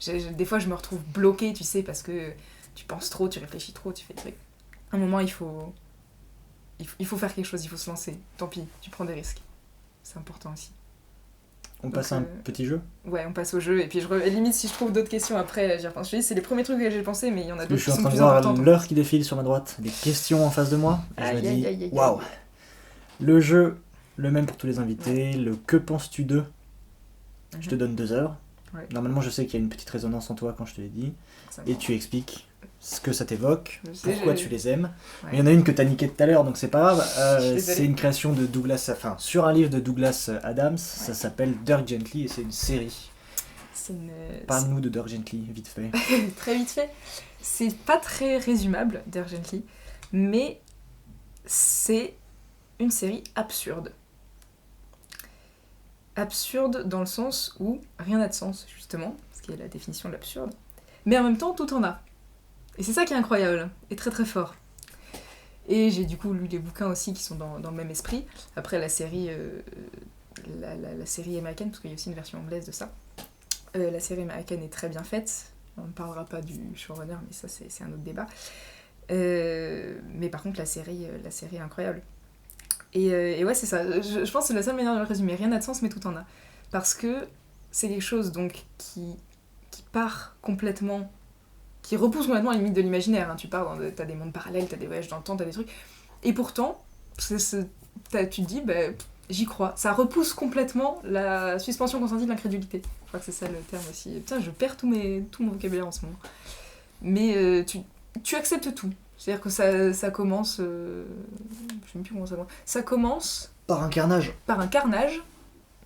des fois, je me retrouve bloquée, tu sais, parce que tu penses trop, tu réfléchis trop, tu fais des trucs. À un moment, il faut faire quelque chose, il faut se lancer. Tant pis, tu prends des risques. C'est important aussi. On passe à un petit jeu ? Ouais, on passe au jeu. Et puis, limite, si je trouve d'autres questions après, j'y repense. Je dis, c'est les premiers trucs que j'ai pensé, mais il y en a d'autres qui sont plus importants. Je suis en train de voir l'heure qui défile sur ma droite, les questions en face de moi. Et je me dis, waouh ! Le jeu, le même pour tous les invités. Le que penses-tu d'eux ? Je te donne 2 heures. Ouais. Normalement, je sais qu'il y a une petite résonance en toi quand je te l'ai dit. Et tu expliques ce que ça t'évoque, pourquoi tu les aimes. Ouais. Mais il y en a une que t'as niqué tout à l'heure, donc c'est pas grave. C'est une création de Douglas, sur un livre de Douglas Adams. Ouais. Ça s'appelle Dirk Gently et c'est une série. Parle-nous de Dirk Gently, vite fait. Très vite fait. C'est pas très résumable, Dirk Gently, mais c'est une série absurde. Absurde dans le sens où rien n'a de sens, justement, ce qui est la définition de l'absurde, mais en même temps, tout en a. Et c'est ça qui est incroyable, et très très fort. Et j'ai du coup lu les bouquins aussi qui sont dans le même esprit. Après, la série, la série américaine, parce qu'il y a aussi une version anglaise de ça, la série américaine est très bien faite. On ne parlera pas du showrunner, mais ça, c'est un autre débat. Mais par contre, la série est incroyable. Et ouais, c'est ça. Je pense que c'est la seule manière de le résumer. Rien n'a de sens, mais tout en a. Parce que c'est quelque chose donc qui part complètement... qui repousse complètement la limite de l'imaginaire. Hein. Tu pars t'as des mondes parallèles, t'as des voyages dans le temps, t'as des trucs... Et pourtant, tu te dis, j'y crois. Ça repousse complètement la suspension consentie de l'incrédulité. Je crois que c'est ça le terme aussi. Putain, je perds tout mon vocabulaire en ce moment. Mais tu acceptes tout. C'est-à-dire que ça commence... je sais même plus comment ça commence. Ça commence... Par un carnage. Par un carnage.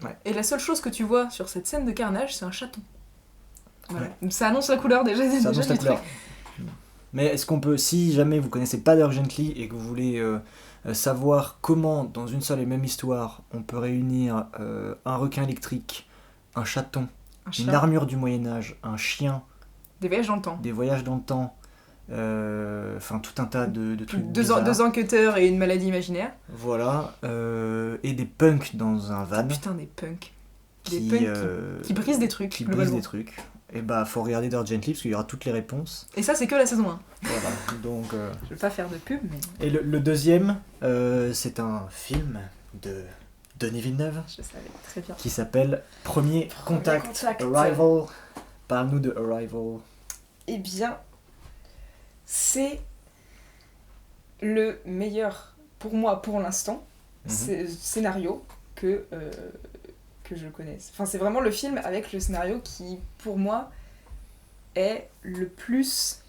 Ouais. Et la seule chose que tu vois sur cette scène de carnage, c'est un chaton. Voilà. Ça annonce la couleur déjà. Ça annonce la couleur. Mais est-ce qu'on peut, si jamais vous connaissez pas d'Urgently et que vous voulez savoir comment, dans une seule et même histoire, on peut réunir un requin électrique, un chaton, une armure du Moyen-Âge, un chien, des voyages dans le temps, enfin tout un tas de trucs deux enquêteurs et une maladie imaginaire. Voilà, et des punks dans un van. Putain, des punks. Qui brisent des trucs. Qui brisent des trucs. Et bah faut regarder Urgently parce qu'il y aura toutes les réponses. Et ça c'est que la saison 1. Voilà, donc... Je vais pas faire de pub, mais... Et le deuxième, c'est un film de Denis Villeneuve. Je savais, très bien. Qui s'appelle Premier Contact. Arrival. Parle-nous de Arrival. Eh bien, c'est le meilleur, pour moi, pour l'instant, scénario que je connaisse. Enfin, c'est vraiment le film avec le scénario qui, pour moi, est le plus...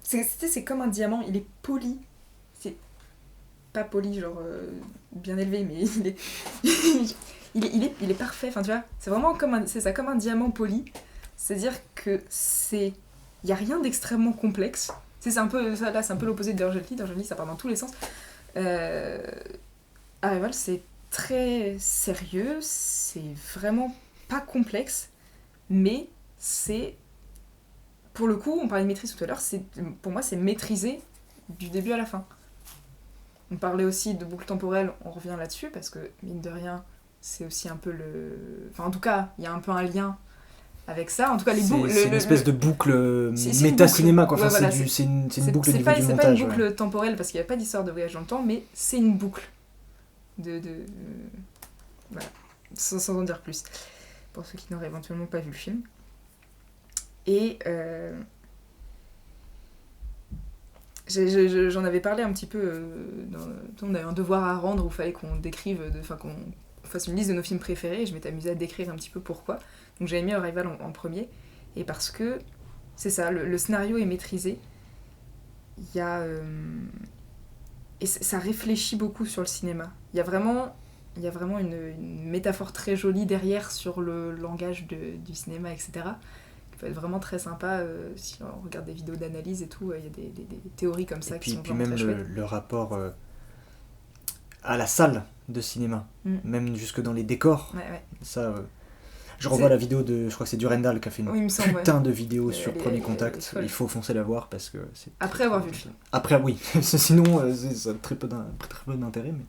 C'est comme un diamant, il est poli. C'est pas poli, genre bien élevé, mais il est parfait. Enfin, tu vois, c'est vraiment comme un diamant poli. C'est-à-dire que il y a rien d'extrêmement complexe. C'est un peu l'opposé d'Urgently. D'Urgently, ça part dans tous les sens. Arrival, c'est très sérieux, c'est vraiment pas complexe, mais c'est... Pour le coup, on parlait de maîtrise tout à l'heure, pour moi c'est maîtrisé du début à la fin. On parlait aussi de boucle temporelle, on revient là-dessus, parce que mine de rien, c'est aussi un peu le... Enfin en tout cas, il y a un peu un lien avec ça. En tout cas, les boucles... C'est une espèce de boucle méta-cinéma, quoi. Enfin, ouais, voilà, c'est une boucle au niveau du montage. C'est pas une boucle temporelle, parce qu'il n'y a pas d'histoire de voyage dans le temps, mais c'est une boucle. Voilà, sans en dire plus. Pour ceux qui n'auraient éventuellement pas vu le film. Et j'en avais parlé un petit peu. On avait un devoir à rendre où il fallait qu'on décrive, qu'on fasse une liste de nos films préférés. Et je m'étais amusée à décrire un petit peu pourquoi. Donc j'avais mis Arrival en premier. Et parce que c'est ça, le scénario est maîtrisé. Il y a. Et ça réfléchit beaucoup sur le cinéma. Il y a vraiment une métaphore très jolie derrière sur le langage du cinéma, etc. Qui peut être vraiment très sympa. Si on regarde des vidéos d'analyse et tout, il y a des théories comme ça qui sont vraiment très chouettes. Et puis même le rapport à la salle de cinéma, même jusque dans les décors. Ouais. Ça, je revois la vidéo de, je crois que c'est Durandal qui a fait une putain de vidéo sur Premier Contact. Il faut foncer la voir parce que c'est... Après avoir vu le film. Après, oui. Sinon, ça a très peu d'intérêt. Mais...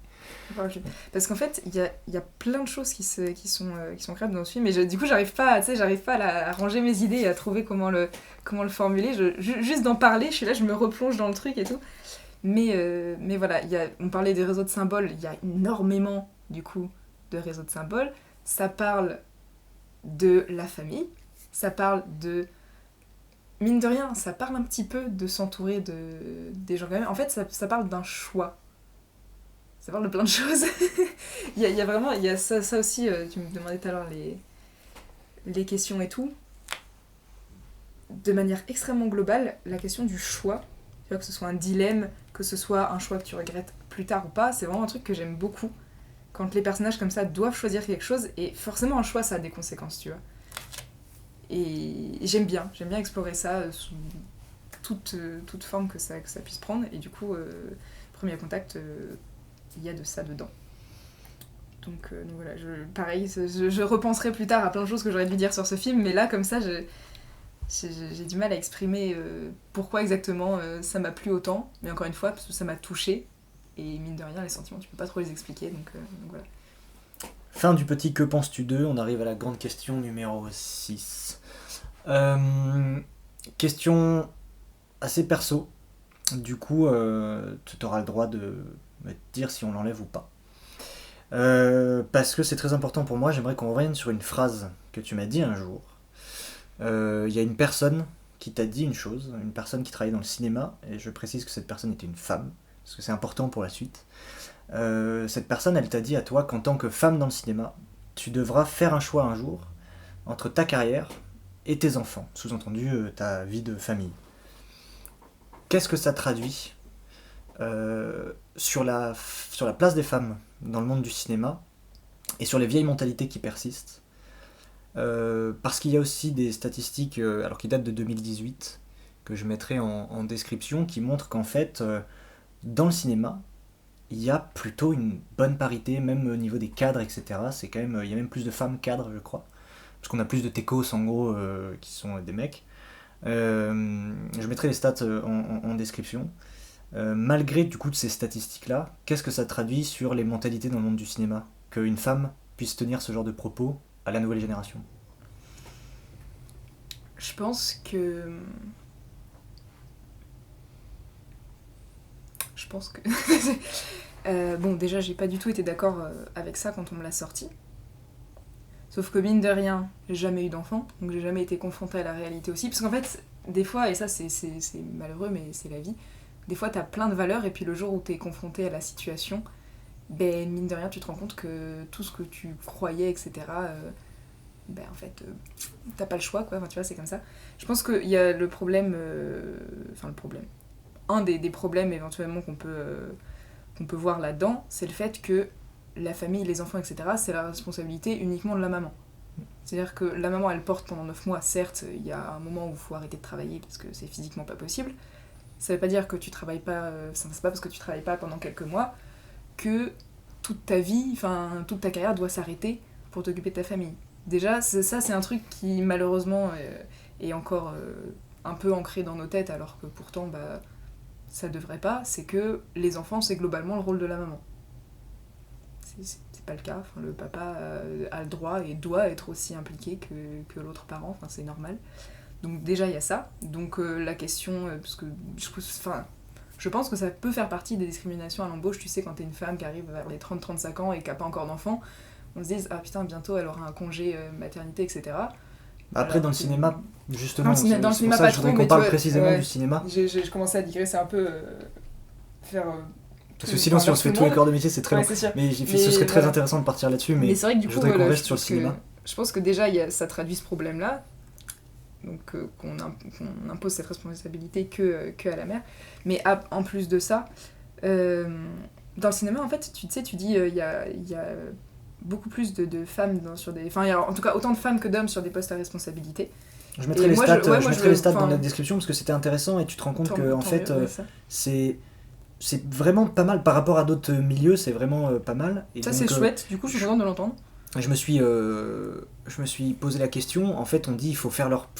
Parce qu'en fait, il y a plein de choses qui sont créables dans ce film. Et du coup, j'arrive pas à ranger mes idées et à trouver comment le formuler. Juste d'en parler, je suis là, je me replonge dans le truc et tout. Mais voilà, on parlait des réseaux de symboles. Il y a énormément, du coup, de réseaux de symboles. Ça parle de la famille, ça parle de... Mine de rien, ça parle un petit peu de s'entourer des gens quand même. En fait, ça parle d'un choix. Ça parle de plein de choses. il y a ça aussi, tu me demandais tout à l'heure les questions et tout. De manière extrêmement globale, la question du choix, tu vois, que ce soit un dilemme, que ce soit un choix que tu regrettes plus tard ou pas, c'est vraiment un truc que j'aime beaucoup. Quand les personnages comme ça doivent choisir quelque chose, et forcément un choix ça a des conséquences, tu vois. Et j'aime bien explorer ça sous toute forme que ça puisse prendre, et du coup, Premier Contact, il y a de ça dedans. Donc voilà, pareil, je repenserai plus tard à plein de choses que j'aurais dû dire sur ce film, mais là comme ça, j'ai du mal à exprimer pourquoi exactement ça m'a plu autant, mais encore une fois, parce que ça m'a touchée. Et mine de rien, les sentiments, tu peux pas trop les expliquer, donc voilà. Fin du petit Que penses-tu d'eux, on arrive à la grande question numéro 6. Question assez perso. Du coup, tu auras le droit de me dire si on l'enlève ou pas. Parce que c'est très important pour moi, j'aimerais qu'on revienne sur une phrase que tu m'as dit un jour. Il y a une personne qui t'a dit une chose, une personne qui travaillait dans le cinéma, et je précise que cette personne était une femme, parce que c'est important pour la suite. Cette personne, elle t'a dit à toi qu'en tant que femme dans le cinéma, tu devras faire un choix un jour entre ta carrière et tes enfants, sous-entendu ta vie de famille. Qu'est-ce que ça traduit sur la place des femmes dans le monde du cinéma, et sur les vieilles mentalités qui persistent. Parce qu'il y a aussi des statistiques, alors qui datent de 2018, que je mettrai en description, qui montrent qu'en fait, dans le cinéma, il y a plutôt une bonne parité, même au niveau des cadres, etc. C'est quand même, il y a même plus de femmes cadres, je crois, parce qu'on a plus de techos, en gros, qui sont des mecs. Je mettrai les stats en description. Malgré du coup de ces statistiques-là, qu'est-ce que ça traduit sur les mentalités dans le monde du cinéma ? Qu'une femme puisse tenir ce genre de propos à la nouvelle génération. Je pense que... bon, déjà, j'ai pas du tout été d'accord avec ça quand on me l'a sorti. Sauf que mine de rien, j'ai jamais eu d'enfant, donc j'ai jamais été confrontée à la réalité aussi. Parce qu'en fait, des fois, et ça c'est malheureux, mais c'est la vie, des fois t'as plein de valeurs, et puis le jour où t'es confrontée à la situation, ben mine de rien, tu te rends compte que tout ce que tu croyais, etc., ben en fait, t'as pas le choix, quoi, enfin, tu vois, c'est comme ça. Je pense qu'il y a le problème... Enfin, le problème. Un des problèmes éventuellement qu'on peut voir là-dedans, c'est le fait que la famille, les enfants, etc., c'est la responsabilité uniquement de la maman. C'est-à-dire que la maman, elle porte pendant 9 mois, certes, il y a un moment où il faut arrêter de travailler parce que c'est physiquement pas possible. Ça veut pas dire que tu travailles pas, c'est pas parce que tu travailles pas pendant quelques mois que toute ta vie, enfin toute ta carrière doit s'arrêter pour t'occuper de ta famille. Déjà, ça c'est un truc qui malheureusement est encore un peu ancré dans nos têtes, alors que pourtant, bah, ça devrait pas, c'est que les enfants, c'est globalement le rôle de la maman. C'est pas le cas, enfin, le papa a le droit et doit être aussi impliqué que l'autre parent, enfin, c'est normal. Donc déjà, il y a ça. Donc la question, parce que je pense que ça peut faire partie des discriminations à l'embauche, tu sais, quand t'es une femme qui arrive vers les 30-35 ans et qui a pas encore d'enfant, on se dit, ah putain, bientôt elle aura un congé maternité, etc. Après, alors, dans le cinéma, justement, dans le cinéma pas pas je trop, voudrais qu'on mais parle tu vois, précisément ouais, du cinéma. J'ai commencé à digresser un peu, faire... Parce que sinon, si on se fait tous les corps de métier, c'est très long. C'est sûr. Mais ce serait très intéressant de partir là-dessus, mais c'est vrai que du je coup, voudrais qu'on voilà, reste sur le cinéma. Je pense que déjà, ça traduit ce problème-là, donc qu'on impose cette responsabilité que à la mère. Mais en plus de ça, dans le cinéma, en fait, tu dis, il y a beaucoup plus de femmes sur des... Enfin, il y a en tout cas autant de femmes que d'hommes sur des postes à responsabilité. Je mettrai les stats dans la description parce que c'était intéressant et tu te rends compte que en fait, c'est vraiment pas mal par rapport à d'autres milieux, c'est vraiment pas mal. Et ça donc, c'est chouette, du coup je suis contente de l'entendre. Je me suis posé la question, en fait on dit il faut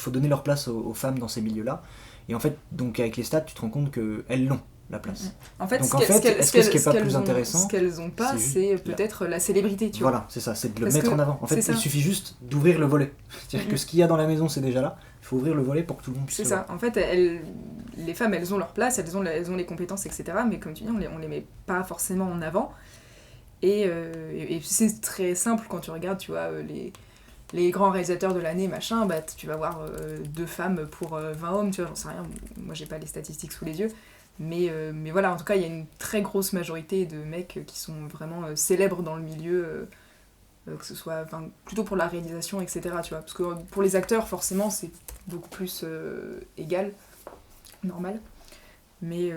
donner leur place aux femmes dans ces milieux-là. Et en fait, donc avec les stats, tu te rends compte qu'elles l'ont, la place. En fait, donc ce qui est pas plus intéressant, ce qu'elles ont pas, c'est peut-être la célébrité, tu vois. Voilà, c'est ça, c'est de le mettre en avant. En fait, il suffit juste d'ouvrir le volet. C'est-à-dire que ce qu'il y a dans la maison, c'est déjà là. Il faut ouvrir le volet pour que tout le monde puisse le voir. C'est ça. En fait, les femmes, elles ont leur place, elles ont les compétences, etc. Mais comme tu dis, on les met pas forcément en avant. Et c'est très simple quand tu regardes, tu vois, les grands réalisateurs de l'année, machin, bah, tu vas voir 2 femmes pour 20 hommes, tu vois, j'en sais rien. Moi, j'ai pas les statistiques sous les yeux. Mais voilà, en tout cas, il y a une très grosse majorité de mecs qui sont vraiment célèbres dans le milieu, que ce soit plutôt pour la réalisation, etc. Tu vois, parce que pour les acteurs, forcément, c'est beaucoup plus égal, normal. Mais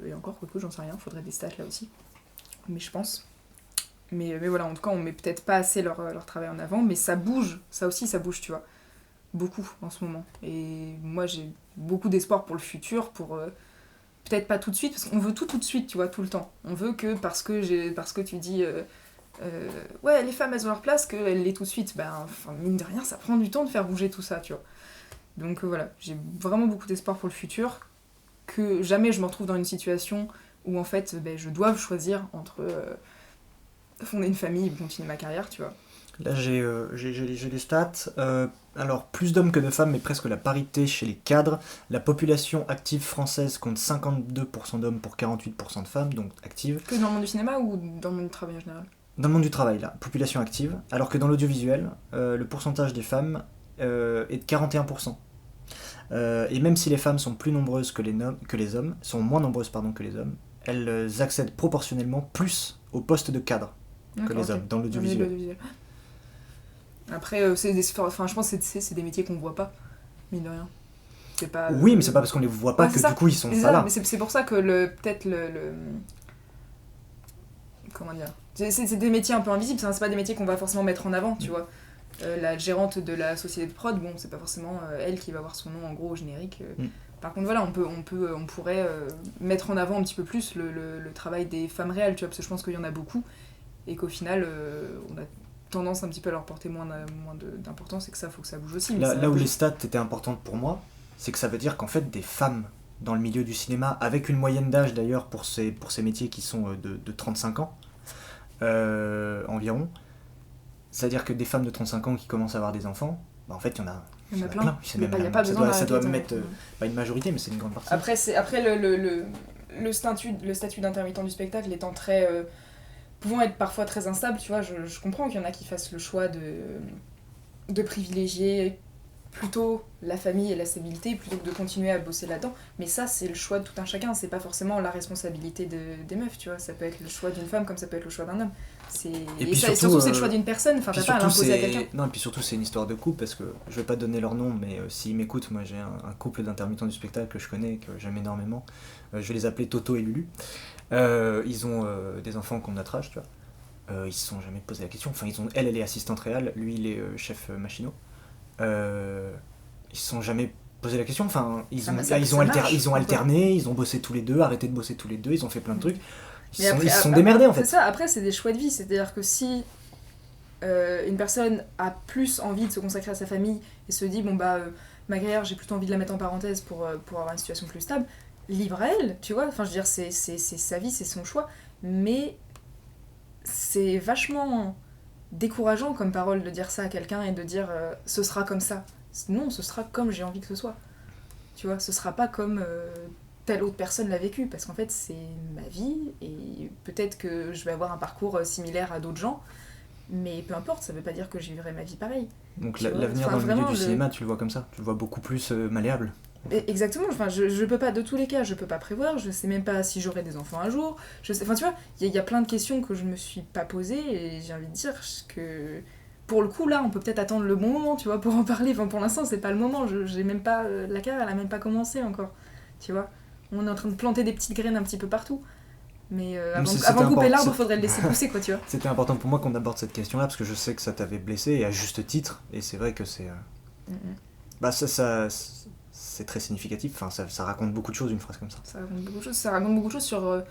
et encore, quoique, j'en sais rien, faudrait des stats là aussi. Mais je pense. Mais voilà, en tout cas, on met peut-être pas assez leur travail en avant, mais ça bouge, ça aussi, ça bouge, tu vois. Beaucoup en ce moment. Et moi, j'ai beaucoup d'espoir pour le futur, pour... peut-être pas tout de suite, parce qu'on veut tout de suite, tu vois, tout le temps. On veut que parce que tu dis ouais, les femmes elles ont leur place, qu'elles l'aient tout de suite. Ben, mine de rien, ça prend du temps de faire bouger tout ça, tu vois. Donc voilà, j'ai vraiment beaucoup d'espoir pour le futur, que jamais je me retrouve dans une situation où en fait je dois choisir entre fonder une famille et continuer ma carrière, tu vois. Là j'ai les stats. Alors plus d'hommes que de femmes, mais presque la parité chez les cadres. La population active française compte 52% d'hommes pour 48% de femmes, donc actives. Que dans le monde du cinéma ou dans le monde du travail en général ? Dans le monde du travail, là, population active. Alors que dans l'audiovisuel, le pourcentage des femmes est de 41%. Et même si les femmes sont plus nombreuses que les hommes, sont moins nombreuses que les hommes, elles accèdent proportionnellement plus aux postes de cadre que les hommes dans l'audiovisuel. Après, je pense que c'est des métiers qu'on voit pas, mine de rien. C'est pas, oui, mais c'est pas parce qu'on les voit pas que du coup ils sont pas là. Mais c'est pour ça que peut-être comment dire, C'est des métiers un peu invisibles, c'est pas des métiers qu'on va forcément mettre en avant, tu vois. La gérante de la société de prod, bon, c'est pas forcément elle qui va avoir son nom en gros au générique. Par contre, voilà, on pourrait mettre en avant un petit peu plus le travail des femmes réelles, tu vois, parce que je pense qu'il y en a beaucoup, et qu'au final, on a tendance un petit peu à leur porter moins d'importance, et que ça, faut que ça bouge aussi. Mais Là où les stats étaient importantes pour moi, c'est que ça veut dire qu'en fait, des femmes dans le milieu du cinéma, avec une moyenne d'âge d'ailleurs pour ces métiers qui sont de 35 ans environ, c'est-à-dire que des femmes de 35 ans qui commencent à avoir des enfants, bah en fait, il y en a plein. Il n'y a pas besoin ça doit mettre, pas une majorité, mais c'est une grande partie. Après le statut d'intermittent du spectacle étant pouvant être parfois très instable, tu vois, je comprends qu'il y en a qui fassent le choix de privilégier plutôt la famille et la stabilité plutôt que de continuer à bosser là-dedans, mais ça c'est le choix de tout un chacun, c'est pas forcément la responsabilité des meufs, tu vois, ça peut être le choix d'une femme comme ça peut être le choix d'un homme, surtout c'est le choix d'une personne, enfin t'as pas à l'imposer à quelqu'un. Non, et puis surtout c'est une histoire de couple, parce que je vais pas donner leur nom, mais s'ils m'écoutent, moi j'ai un couple d'intermittents du spectacle que je connais, que j'aime énormément, je vais les appeler Toto et Lulu. Ils ont des enfants qui ont notre âge, tu vois. Ils se sont jamais posé la question, enfin elle est assistante réelle, lui il est chef machinot. Ils se sont jamais posé la question, enfin ils ont alterné, ils ont bossé tous les deux, arrêté de bosser tous les deux, ils ont fait plein de trucs, ils se sont démerdés en fait. C'est ça, après c'est des choix de vie, c'est-à-dire que si une personne a plus envie de se consacrer à sa famille et se dit bon bah ma carrière j'ai plutôt envie de la mettre en parenthèse pour avoir une situation plus stable, libre à elle, tu vois, enfin je veux dire c'est sa vie, c'est son choix, mais c'est vachement décourageant comme parole de dire ça à quelqu'un et de dire ce sera comme ça. Non, ce sera comme j'ai envie que ce soit. Tu vois, ce sera pas comme telle autre personne l'a vécu, parce qu'en fait c'est ma vie et peut-être que je vais avoir un parcours similaire à d'autres gens, mais peu importe, ça veut pas dire que je vivrai ma vie pareil. Donc l'avenir dans le milieu du cinéma, tu le vois comme ça, tu le vois beaucoup plus malléable. Exactement, enfin, je peux pas, de tous les cas, je peux pas prévoir, je sais même pas si j'aurai des enfants un jour, enfin tu vois, il y a plein de questions que je me suis pas posées et j'ai envie de dire que pour le coup là on peut peut-être attendre le bon moment, tu vois, pour en parler, enfin pour l'instant c'est pas le moment, j'ai même pas, la carrière elle a même pas commencé encore, tu vois, on est en train de planter des petites graines un petit peu partout, mais avant de couper l'arbre faudrait le laisser pousser quoi, tu vois. C'était important pour moi qu'on aborde cette question là parce que je sais que ça t'avait blessé et à juste titre, et c'est vrai que c'est... Bah c'est très significatif, enfin, ça raconte beaucoup de choses une phrase comme ça. Ça raconte beaucoup de choses sur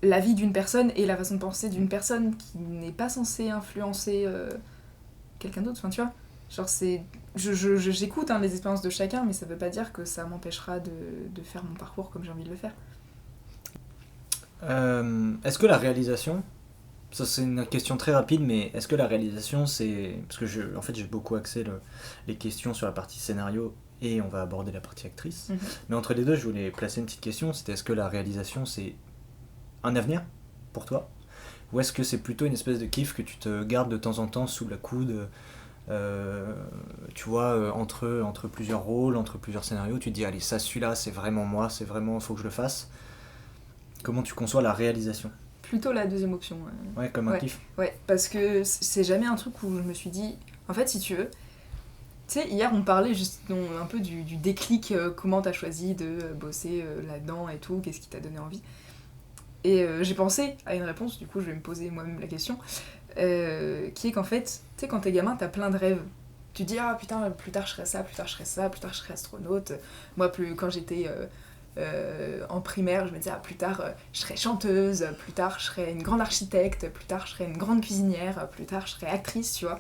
la vie d'une personne et la façon de penser d'une personne qui n'est pas censée influencer quelqu'un d'autre, enfin tu vois. Genre j'écoute les expériences de chacun, mais ça veut pas dire que ça m'empêchera de faire mon parcours comme j'ai envie de le faire. Est-ce que la réalisation, ça c'est une question très rapide, mais est-ce que la réalisation c'est... Parce que en fait j'ai beaucoup axé les questions sur la partie scénario et on va aborder la partie actrice. Mais entre les deux, je voulais placer une petite question, c'était est-ce que la réalisation c'est un avenir pour toi ? Ou est-ce que c'est plutôt une espèce de kiff que tu te gardes de temps en temps sous la coude, tu vois, entre plusieurs rôles, entre plusieurs scénarios, tu te dis allez ça celui-là c'est vraiment moi, c'est vraiment, faut que je le fasse. Comment tu conçois la réalisation ? Plutôt la deuxième option. Ouais, comme un kiff. Ouais, parce que c'est jamais un truc où je me suis dit, en fait si tu veux, tu sais, hier on parlait juste un peu du déclic, comment t'as choisi de bosser là-dedans et tout, qu'est-ce qui t'a donné envie. Et j'ai pensé à une réponse, du coup je vais me poser moi-même la question, qui est qu'en fait, tu sais quand t'es gamin t'as plein de rêves. Tu te dis ah putain plus tard je serai ça, plus tard je serai ça, plus tard je serai astronaute. Moi quand j'étais en primaire je me disais ah plus tard je serai chanteuse, plus tard je serai une grande architecte, plus tard je serai une grande cuisinière, plus tard je serai actrice, tu vois.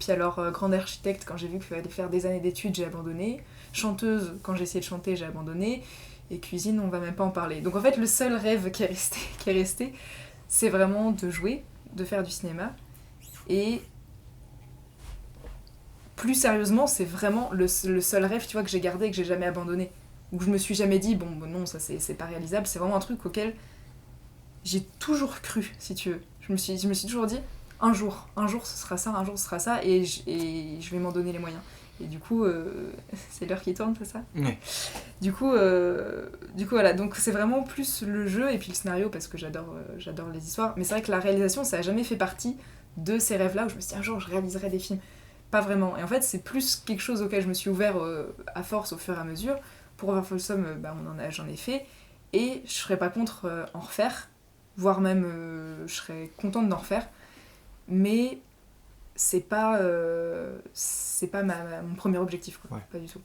Puis alors, grande architecte, quand j'ai vu qu'il fallait faire des années d'études, j'ai abandonné. Chanteuse, quand j'ai essayé de chanter, j'ai abandonné. Et cuisine, on va même pas en parler. Donc en fait, le seul rêve qui est resté, c'est vraiment de jouer, de faire du cinéma. Et plus sérieusement, c'est vraiment le seul rêve, tu vois, que j'ai gardé et que j'ai jamais abandonné. Où je me suis jamais dit, bon non, ça c'est pas réalisable. C'est vraiment un truc auquel j'ai toujours cru, si tu veux. Je me suis toujours dit... Un jour ce sera ça, un jour ce sera ça, et je vais m'en donner les moyens. Et du coup, c'est l'heure qui tourne, c'est ça ? Oui. Du coup, voilà, donc c'est vraiment plus le jeu et puis le scénario, parce que j'adore les histoires. Mais c'est vrai que la réalisation, ça a jamais fait partie de ces rêves-là où je me suis dit un jour je réaliserai des films. Pas vraiment. Et en fait, c'est plus quelque chose auquel je me suis ouvert à force au fur et à mesure. Pour Over Folsom, j'en ai fait, et je serais pas contre en refaire. voire même je serais contente d'en refaire, mais c'est pas mon premier objectif, quoi. Ouais. Pas du tout.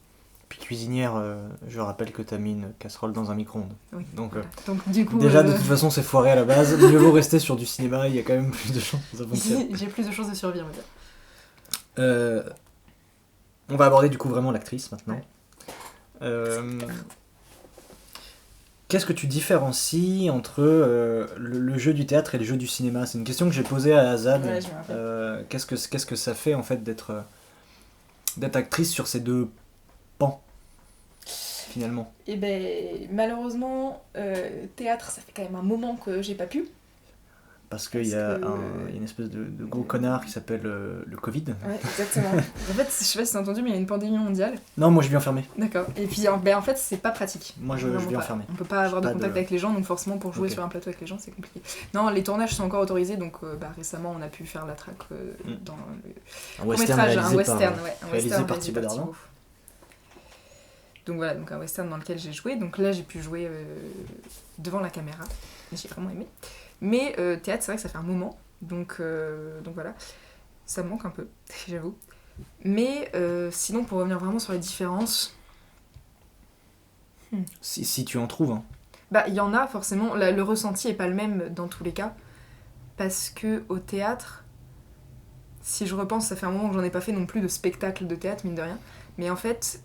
Puis cuisinière, je rappelle que t'as mis une casserole dans un micro-ondes. Oui, Donc, voilà. Donc du coup, déjà, de toute façon, c'est foiré à la base. Mieux vaut rester sur du cinéma, il y a quand même plus de chances que ça fonctionne. j'ai plus de chances de survie, on va dire. On va aborder du coup vraiment l'actrice maintenant. Ouais. Qu'est-ce que tu différencies entre le jeu du théâtre et le jeu du cinéma ? C'est une question que j'ai posée à Azad. Ouais, je me rappelle. Qu'est-ce que ça fait en fait d'être actrice sur ces deux pans finalement ? Et ben malheureusement, théâtre, ça fait quand même un moment que j'ai pas pu. Parce qu'il y a une espèce de gros connard qui s'appelle le Covid. Ouais, exactement. En fait, je sais pas si t'as entendu, mais il y a une pandémie mondiale. Non, moi je vis enfermé. D'accord. Et puis en fait, c'est pas pratique. Moi je vis enfermé. On peut pas avoir de contact avec les gens, donc forcément pour jouer Ok. sur un plateau avec les gens, c'est compliqué. Non, les tournages sont encore autorisés, donc récemment on a pu faire la track dans le Un western court-métrage, réalisé un western, par, ouais, un réalisé western par réalisé Thibaut par Darlan. Thibaut. Donc voilà, donc un western dans lequel j'ai joué. Donc là, j'ai pu jouer devant la caméra. J'ai vraiment aimé. Mais théâtre, c'est vrai que ça fait un moment. Donc voilà, ça me manque un peu, j'avoue. Mais sinon, pour revenir vraiment sur les différences... Si tu en trouves. Hein. Bah, il y en a forcément. Le ressenti est pas le même dans tous les cas. Parce que au théâtre, si je repense, ça fait un moment que j'en ai pas fait non plus de spectacle de théâtre, mine de rien. Mais en fait...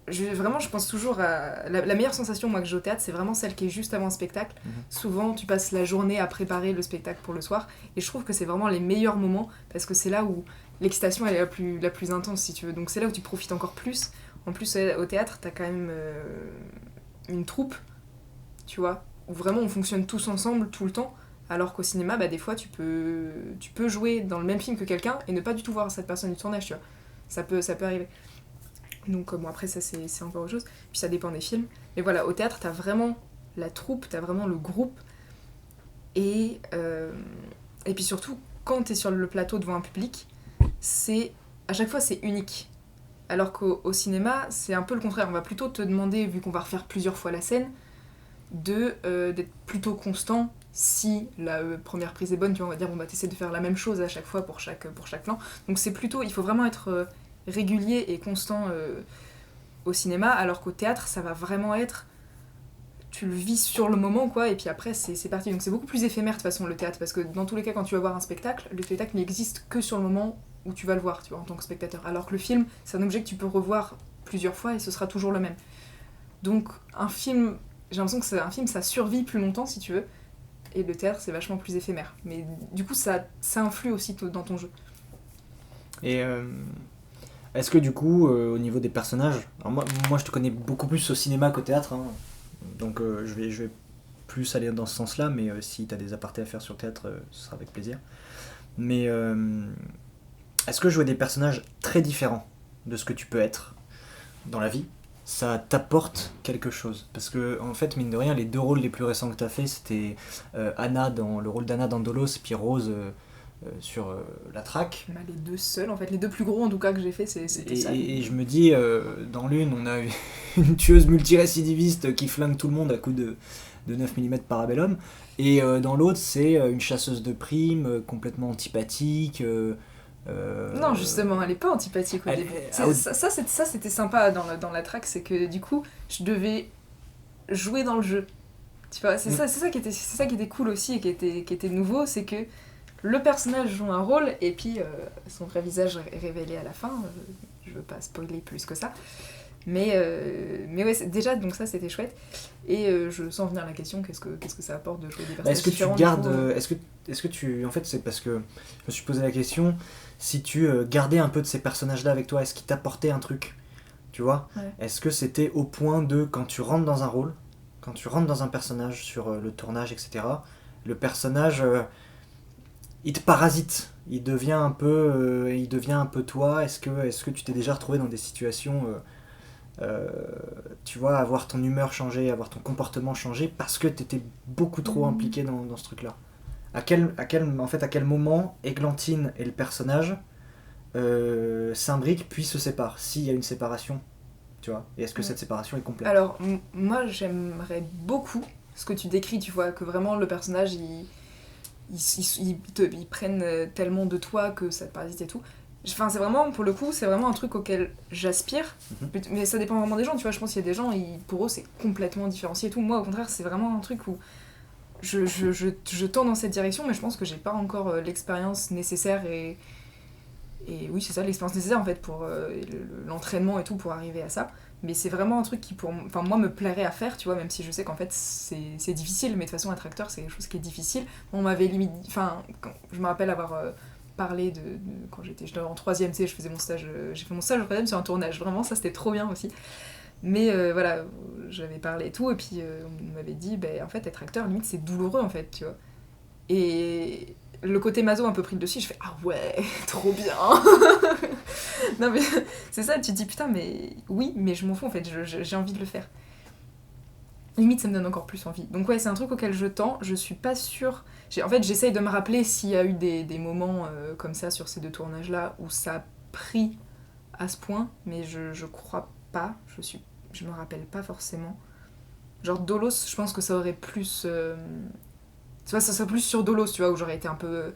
je pense toujours à... La meilleure sensation, moi, que j'ai au théâtre, c'est vraiment celle qui est juste avant un spectacle. Souvent, tu passes la journée à préparer le spectacle pour le soir. Et je trouve que c'est vraiment les meilleurs moments, parce que c'est là où l'excitation, elle est la plus intense, si tu veux. Donc c'est là où tu profites encore plus. En plus, au théâtre, t'as quand même une troupe, tu vois, où vraiment on fonctionne tous ensemble, tout le temps. Alors qu'au cinéma, bah, des fois, tu peux jouer dans le même film que quelqu'un et ne pas du tout voir cette personne du tournage, tu vois. Ça peut arriver. Donc bon, après ça c'est encore autre chose, puis ça dépend des films. Mais voilà, au théâtre t'as vraiment la troupe, t'as vraiment le groupe, et puis surtout quand t'es sur le plateau devant un public, à chaque fois c'est unique. Alors qu'au cinéma c'est un peu le contraire, on va plutôt te demander, vu qu'on va refaire plusieurs fois la scène, d'être plutôt constant. Si la première prise est bonne, tu vois, on va dire bon bah t'essaies de faire la même chose à chaque fois pour chaque plan. Donc c'est plutôt, il faut vraiment être... régulier et constant au cinéma, alors qu'au théâtre ça va vraiment être, tu le vis sur le moment, quoi, et puis après c'est parti. Donc c'est beaucoup plus éphémère de toute façon le théâtre, parce que dans tous les cas quand tu vas voir un spectacle, le spectacle n'existe que sur le moment où tu vas le voir, tu vois, en tant que spectateur, alors que le film c'est un objet que tu peux revoir plusieurs fois et ce sera toujours le même. Donc un film, j'ai l'impression que un film ça survit plus longtemps si tu veux, et le théâtre c'est vachement plus éphémère, mais du coup ça influe aussi dans ton jeu. Et est-ce que du coup, au niveau des personnages, alors moi je te connais beaucoup plus au cinéma qu'au théâtre, hein, donc je vais plus aller dans ce sens-là, mais si tu as des apartés à faire sur le théâtre, ce sera avec plaisir. Mais est-ce que jouer des personnages très différents de ce que tu peux être dans la vie, ça t'apporte quelque chose ? Parce que en fait, mine de rien, les deux rôles les plus récents que tu as fait, c'était Anna dans le rôle d'Anna dans Dolos, et puis Rose sur la track. Bah, les deux seuls, en fait, les deux plus gros en tout cas que j'ai fait, c'était ça. Et je me dis, dans l'une, on a une tueuse multirécidiviste qui flingue tout le monde à coups de 9 mm Parabellum, et dans l'autre, c'est une chasseuse de primes, complètement antipathique. Non, justement, elle est pas antipathique au début. Ça, c'était sympa dans la track, c'est que du coup, je devais jouer dans le jeu. Tu vois, c'est ça qui était cool aussi et qui était nouveau, c'est que le personnage joue un rôle et puis son vrai visage est révélé à la fin. Je veux pas spoiler plus que ça. Mais ouais, déjà, donc ça c'était chouette. Et je sens venir la question, qu'est-ce que ça apporte de jouer des personnages différents ? Est-ce que tu... En fait, c'est parce que je me suis posé la question, si tu gardais un peu de ces personnages-là avec toi, est-ce qu'ils t'apportaient un truc ? Tu vois ? Ouais. Est-ce que c'était au point de, quand tu rentres dans un rôle, quand tu rentres dans un personnage sur le tournage, etc., le personnage... il te parasite, il devient un peu toi. Est-ce que tu t'es déjà retrouvé dans des situations, tu vois, avoir ton humeur changer, avoir ton comportement changer parce que t'étais beaucoup trop impliqué dans ce truc-là. À quel moment Églantine et le personnage s'imbriquent puis se séparent, s'il y a une séparation, tu vois. Et est-ce que cette séparation est complète ? Alors, moi j'aimerais beaucoup, ce que tu décris, tu vois, que vraiment le personnage, ils prennent tellement de toi que ça te parasite et tout. Enfin, c'est vraiment, pour le coup, c'est vraiment un truc auquel j'aspire, mais ça dépend vraiment des gens, tu vois, je pense qu'il y a des gens, pour eux, c'est complètement différencié et tout. Moi, au contraire, c'est vraiment un truc où je tends dans cette direction, mais je pense que j'ai pas encore l'expérience nécessaire et oui, c'est ça, l'expérience nécessaire, en fait, pour l'entraînement et tout, pour arriver à ça. Mais c'est vraiment un truc qui, moi, me plairait à faire, tu vois, même si je sais qu'en fait, c'est difficile, mais de toute façon, être acteur, c'est quelque chose qui est difficile. On m'avait limite... Enfin, je me rappelle avoir parlé de quand j'étais en 3ème, tu sais, je faisais mon stage... j'ai fait mon stage en 3ème sur un tournage, vraiment, ça, c'était trop bien aussi. Mais voilà, j'avais parlé et tout, et puis on m'avait dit, en fait, être acteur, limite, c'est douloureux, en fait, tu vois. Et le côté maso un peu pris le dessus, je fais ah ouais, trop bien. Non mais c'est ça, tu te dis putain mais oui, mais je m'en fous en fait, j'ai envie de le faire. Limite ça me donne encore plus envie. Donc ouais, c'est un truc auquel je tends, je suis pas sûre. En fait j'essaye de me rappeler s'il y a eu des moments comme ça sur ces 2 tournages là où ça a pris à ce point, mais je crois pas, je me rappelle pas forcément. Genre Dolos, je pense que ça aurait plus... Tu vois, ça serait plus sur Dolos, tu vois, où j'aurais été un peu...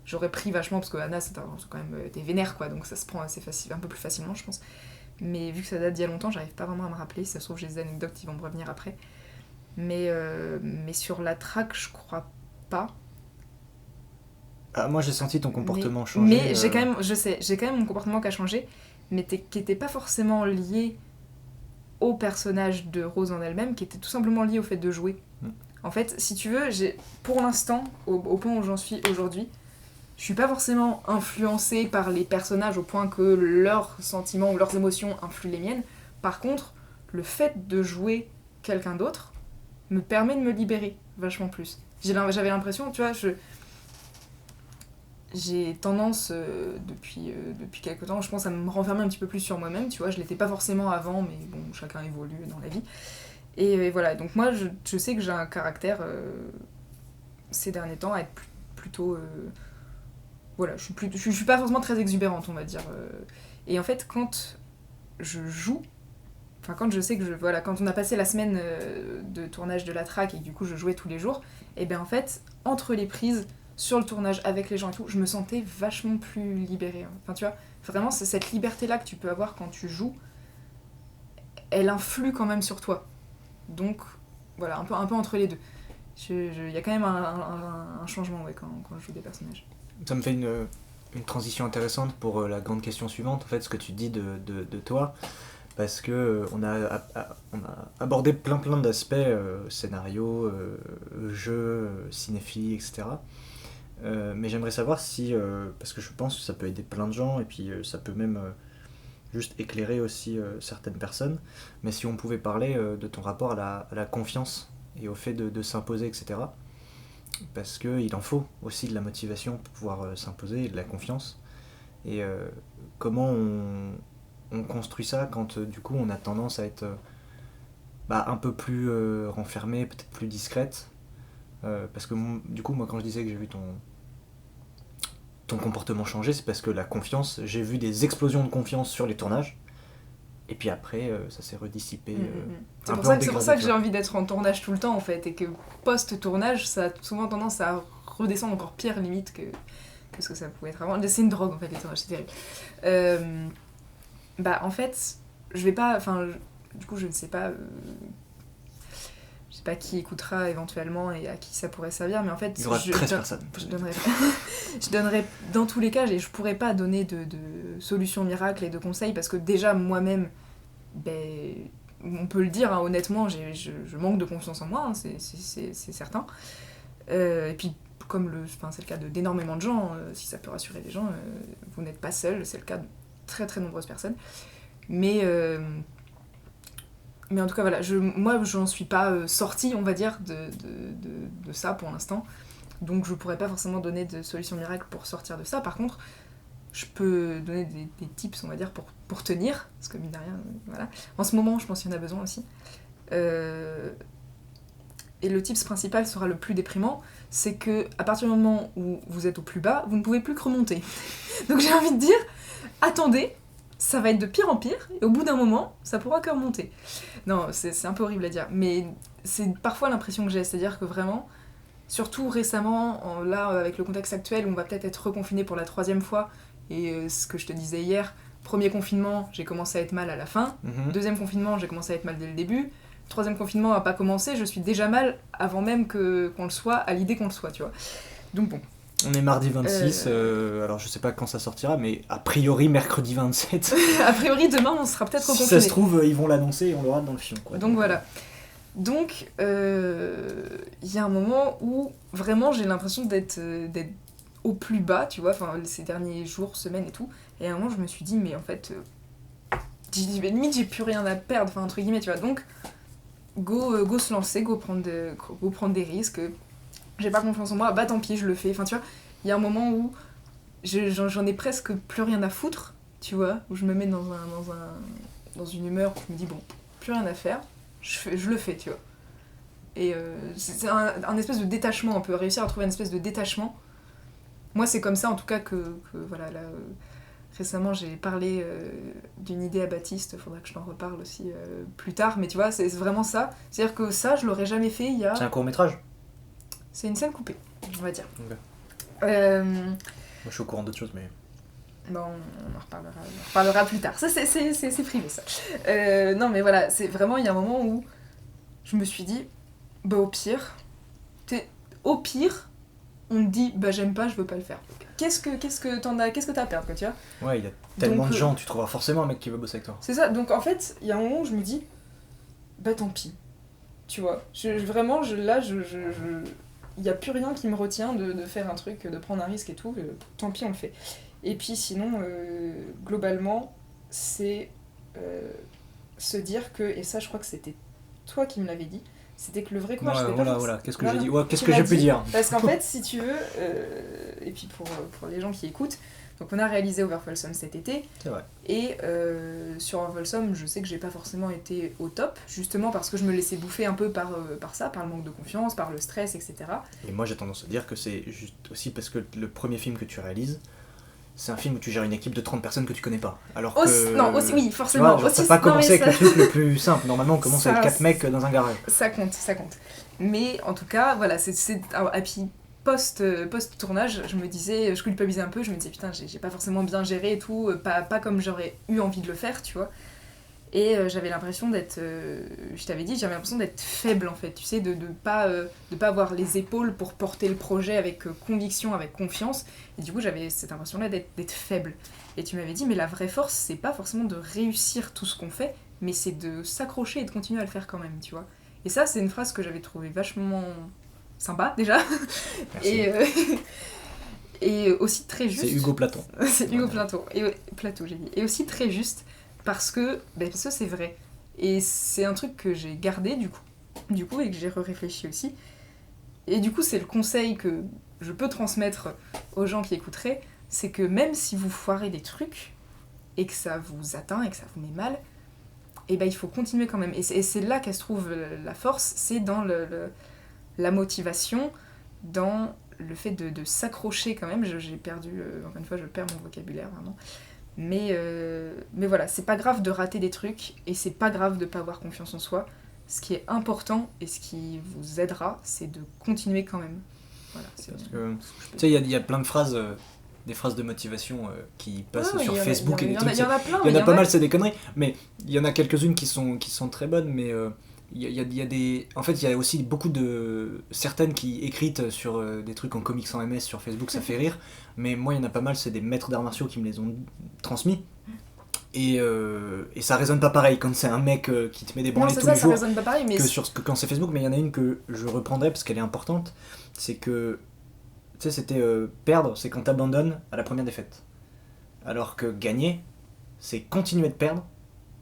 J'aurais pris vachement, parce que Anna, c'est quand même des vénères, quoi, donc ça se prend assez facile, un peu plus facilement, je pense. Mais vu que ça date d'il y a longtemps, j'arrive pas vraiment à me rappeler, si ça se trouve, j'ai des anecdotes qui vont me revenir après. Mais sur la track, je crois pas. Ah, moi, j'ai senti ton comportement changer. Mais j'ai quand même, je sais, j'ai quand même mon comportement qui a changé, mais qui était pas forcément lié au personnage de Rose en elle-même, qui était tout simplement lié au fait de jouer. En fait, si tu veux, pour l'instant, au point où j'en suis aujourd'hui, je suis pas forcément influencée par les personnages au point que leurs sentiments ou leurs émotions influent les miennes. Par contre, le fait de jouer quelqu'un d'autre me permet de me libérer vachement plus. J'avais l'impression, tu vois, j'ai tendance, depuis quelques temps, je pense, à me renfermer un petit peu plus sur moi-même, tu vois, je l'étais pas forcément avant, mais bon, chacun évolue dans la vie. Et voilà, donc moi, je sais que j'ai un caractère, ces derniers temps, à être plutôt... voilà, je suis pas forcément très exubérante, on va dire. Et en fait, quand je joue, enfin quand je sais que quand on a passé la semaine de tournage de la track et que du coup je jouais tous les jours, et bien en fait, entre les prises, sur le tournage avec les gens et tout, je me sentais vachement plus libérée. Enfin tu vois, vraiment c'est cette liberté-là que tu peux avoir quand tu joues, elle influe quand même sur toi. Donc voilà, un peu entre les deux. Il y a quand même un changement ouais, quand je joue des personnages. Ça me fait une transition intéressante pour la grande question suivante, en fait, ce que tu dis de toi, parce que on a abordé plein d'aspects, scénario, jeu, cinéphilie, etc. Mais j'aimerais savoir si, parce que je pense que ça peut aider plein de gens, et puis ça peut même juste éclairer aussi certaines personnes, mais si on pouvait parler de ton rapport à la confiance et au fait de s'imposer, etc. Parce qu'il en faut aussi de la motivation pour pouvoir s'imposer et de la confiance. Et comment on construit ça quand du coup on a tendance à être un peu plus renfermé, peut-être plus discrète. Parce que du coup moi quand je disais que j'ai vu ton comportement changer, c'est parce que la confiance, j'ai vu des explosions de confiance sur les tournages. Et puis après, ça s'est redissipé. C'est pour ça que j'ai envie d'être en tournage tout le temps, en fait. Et que post-tournage, ça a souvent tendance à redescendre encore pire, limite, que ce que ça pouvait être avant. C'est une drogue, en fait, les tournages, c'est terrible. En fait, je vais pas... Enfin, du coup, je ne sais pas... je sais pas qui écoutera éventuellement et à qui ça pourrait servir, mais en fait... Il y aura 13 personnes. Je donnerai... Dans tous les cas, je pourrais pas donner de solutions miracles et de conseils, parce que déjà, moi-même, on peut le dire, hein, honnêtement, je manque de confiance en moi, hein, c'est certain. Et puis, comme c'est le cas d'énormément de gens, si ça peut rassurer les gens, vous n'êtes pas seul, c'est le cas de très très nombreuses personnes. Mais en tout cas, voilà, moi, j'en suis pas sortie, on va dire, de ça pour l'instant. Donc, je pourrais pas forcément donner de solution miracle pour sortir de ça. Par contre, je peux donner des tips, on va dire, pour tenir, parce que mine de rien, voilà. En ce moment, je pense qu'il y en a besoin aussi. Et le tips principal sera le plus déprimant, c'est que à partir du moment où vous êtes au plus bas, vous ne pouvez plus que remonter. Donc j'ai envie de dire, attendez, ça va être de pire en pire, et au bout d'un moment, ça pourra que remonter. Non, c'est un peu horrible à dire, mais c'est parfois l'impression que j'ai, c'est-à-dire que vraiment, surtout récemment, là, avec le contexte actuel, où on va peut-être être reconfiné pour la 3e fois, et ce que je te disais hier, premier confinement, j'ai commencé à être mal à la fin, deuxième confinement, j'ai commencé à être mal dès le début, troisième confinement n'a pas commencé, je suis déjà mal avant même qu'on le soit, à l'idée qu'on le soit, tu vois. Donc bon. On est mardi 26, alors je sais pas quand ça sortira, mais a priori mercredi 27. A priori demain on sera peut-être reconfiné. Si ça se trouve, ils vont l'annoncer et on l'aura dans le fion, quoi. Donc voilà. Donc y a un moment où vraiment j'ai l'impression d'être au plus bas, tu vois, enfin ces derniers jours, semaines et tout. Et à un moment je me suis dit mais en fait, limite j'ai plus rien à perdre, enfin entre guillemets, tu vois. Donc go se lancer, go prendre des risques. J'ai pas confiance en moi, bah tant pis, je le fais. Enfin, tu vois, il y a un moment où j'en ai presque plus rien à foutre, tu vois, où je me mets dans une humeur où je me dis, bon, plus rien à faire, je le fais, tu vois. Et c'est un espèce de détachement, on peut réussir à trouver une espèce de détachement. Moi, c'est comme ça, en tout cas, que voilà, là, récemment, j'ai parlé d'une idée à Baptiste, faudra que je t'en reparle aussi plus tard, mais tu vois, c'est vraiment ça. C'est-à-dire que ça, je l'aurais jamais fait il y a... C'est un court-métrage ? C'est une scène coupée, on va dire. Okay. Moi, je suis au courant d'autres choses, mais... Bon, on en reparlera plus tard. Ça, c'est privé, ça. Non, mais voilà, c'est vraiment, il y a un moment où je me suis dit, bah au pire, on te dit, bah j'aime pas, je veux pas le faire. Qu'est-ce que t'as à perdre, quoi, tu vois ? Ouais, il y a tellement de gens, tu trouveras forcément un mec qui veut bosser avec toi. C'est ça, donc en fait, il y a un moment où je me dis, bah tant pis. Tu vois, vraiment, il n'y a plus rien qui me retient de faire un truc, de prendre un risque et tout, tant pis on le fait. Et puis sinon, globalement, c'est se dire que, et ça je crois que c'était toi qui me l'avais dit, c'était que le vrai courage, c'était pas... Voilà, qu'est-ce que j'ai dit ? Ouais, qu'est-ce que j'ai pu dire ? Parce qu'en fait, si tu veux, et puis pour les gens qui écoutent, donc on a réalisé Overfolsom cet été, c'est vrai. Et sur Overfolsom, je sais que j'ai pas forcément été au top, justement parce que je me laissais bouffer un peu par ça, par le manque de confiance, par le stress, etc. Et moi j'ai tendance à dire que c'est juste aussi parce que le premier film que tu réalises, c'est un film où tu gères une équipe de 30 personnes que tu connais pas. Alors que... oui, forcément. Tu vois, t'as pas commencé avec le truc le plus simple. Normalement, on commence avec 4 mecs dans un garage. Ça compte. Mais en tout cas, voilà, et puis post-tournage, je culpabilisais un peu, je me disais putain, j'ai pas forcément bien géré et tout, pas comme j'aurais eu envie de le faire, tu vois. Et j'avais l'impression d'être, je t'avais dit, j'avais l'impression d'être faible en fait, tu sais, de pas avoir les épaules pour porter le projet avec conviction, avec confiance. Et du coup, j'avais cette impression-là d'être faible. Et tu m'avais dit, mais la vraie force, c'est pas forcément de réussir tout ce qu'on fait, mais c'est de s'accrocher et de continuer à le faire quand même, tu vois. Et ça, c'est une phrase que j'avais trouvée vachement sympa déjà. Et aussi très juste. C'est Hugo Platon. C'est Hugo Platon. Plateau, j'ai dit. Et aussi très juste. Parce que ça c'est vrai. Et c'est un truc que j'ai gardé du coup et que j'ai réfléchi aussi. Et du coup c'est le conseil que je peux transmettre aux gens qui écouteraient, c'est que même si vous foirez des trucs et que ça vous atteint et que ça vous met mal, et il faut continuer quand même. Et c'est là qu'elle se trouve la force, c'est dans la motivation, dans le fait de s'accrocher quand même. J'ai perdu, encore une fois je perds mon vocabulaire vraiment. Mais voilà, c'est pas grave de rater des trucs et c'est pas grave de pas avoir confiance en soi. Ce qui est important et ce qui vous aidera, c'est de continuer quand même. Voilà, parce que, tu sais, il y a plein de phrases, des phrases de motivation qui passent sur Facebook et des trucs. Il y en a plein. Il y en a pas mal, c'est des conneries, mais il y en a quelques-unes qui sont très bonnes, mais il y a des... En fait, il y a aussi beaucoup de... Certaines qui écrites sur des trucs en comics en MS sur Facebook, ça fait rire, mais moi, il y en a pas mal, c'est des maîtres d'arts martiaux qui me les ont transmis. Et ça résonne pas pareil quand c'est un mec qui te met des branlées tous les jours résonne pas pareil, mais que quand c'est Facebook. Mais il y en a une que je reprendrai parce qu'elle est importante, c'est que tu sais, c'était perdre, c'est quand t'abandonnes à la première défaite, alors que gagner, c'est continuer de perdre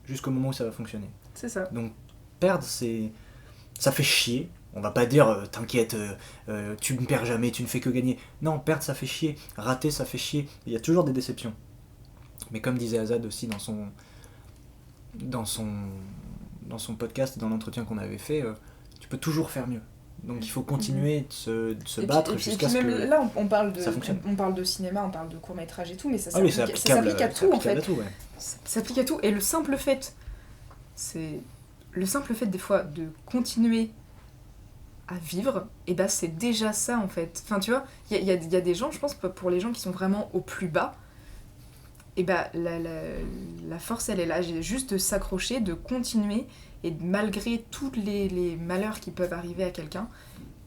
jusqu'au moment où ça va fonctionner. C'est ça. Donc perdre, ça fait chier. On va pas dire t'inquiète, tu ne perds jamais, tu ne fais que gagner. Non, perdre ça fait chier, rater ça fait chier. Il y a toujours des déceptions. Mais comme disait Azad aussi dans son podcast, dans l'entretien qu'on avait fait, tu peux toujours faire mieux. Donc il faut continuer de se Et battre puis jusqu'à ce même que là, on parle ça fonctionne. on parle de cinéma, on parle de court-métrage et tout, mais ça Ah oui, s'applique c'est applicable, à tout, en fait. à tout, ouais. Ça s'applique à tout. Et le simple fait des fois de continuer à vivre, et bah c'est déjà ça en fait. Enfin tu vois, il y a des gens, je pense, pour les gens qui sont vraiment au plus bas, et bah la force elle est là, juste de s'accrocher, de continuer, et malgré tous les malheurs qui peuvent arriver à quelqu'un,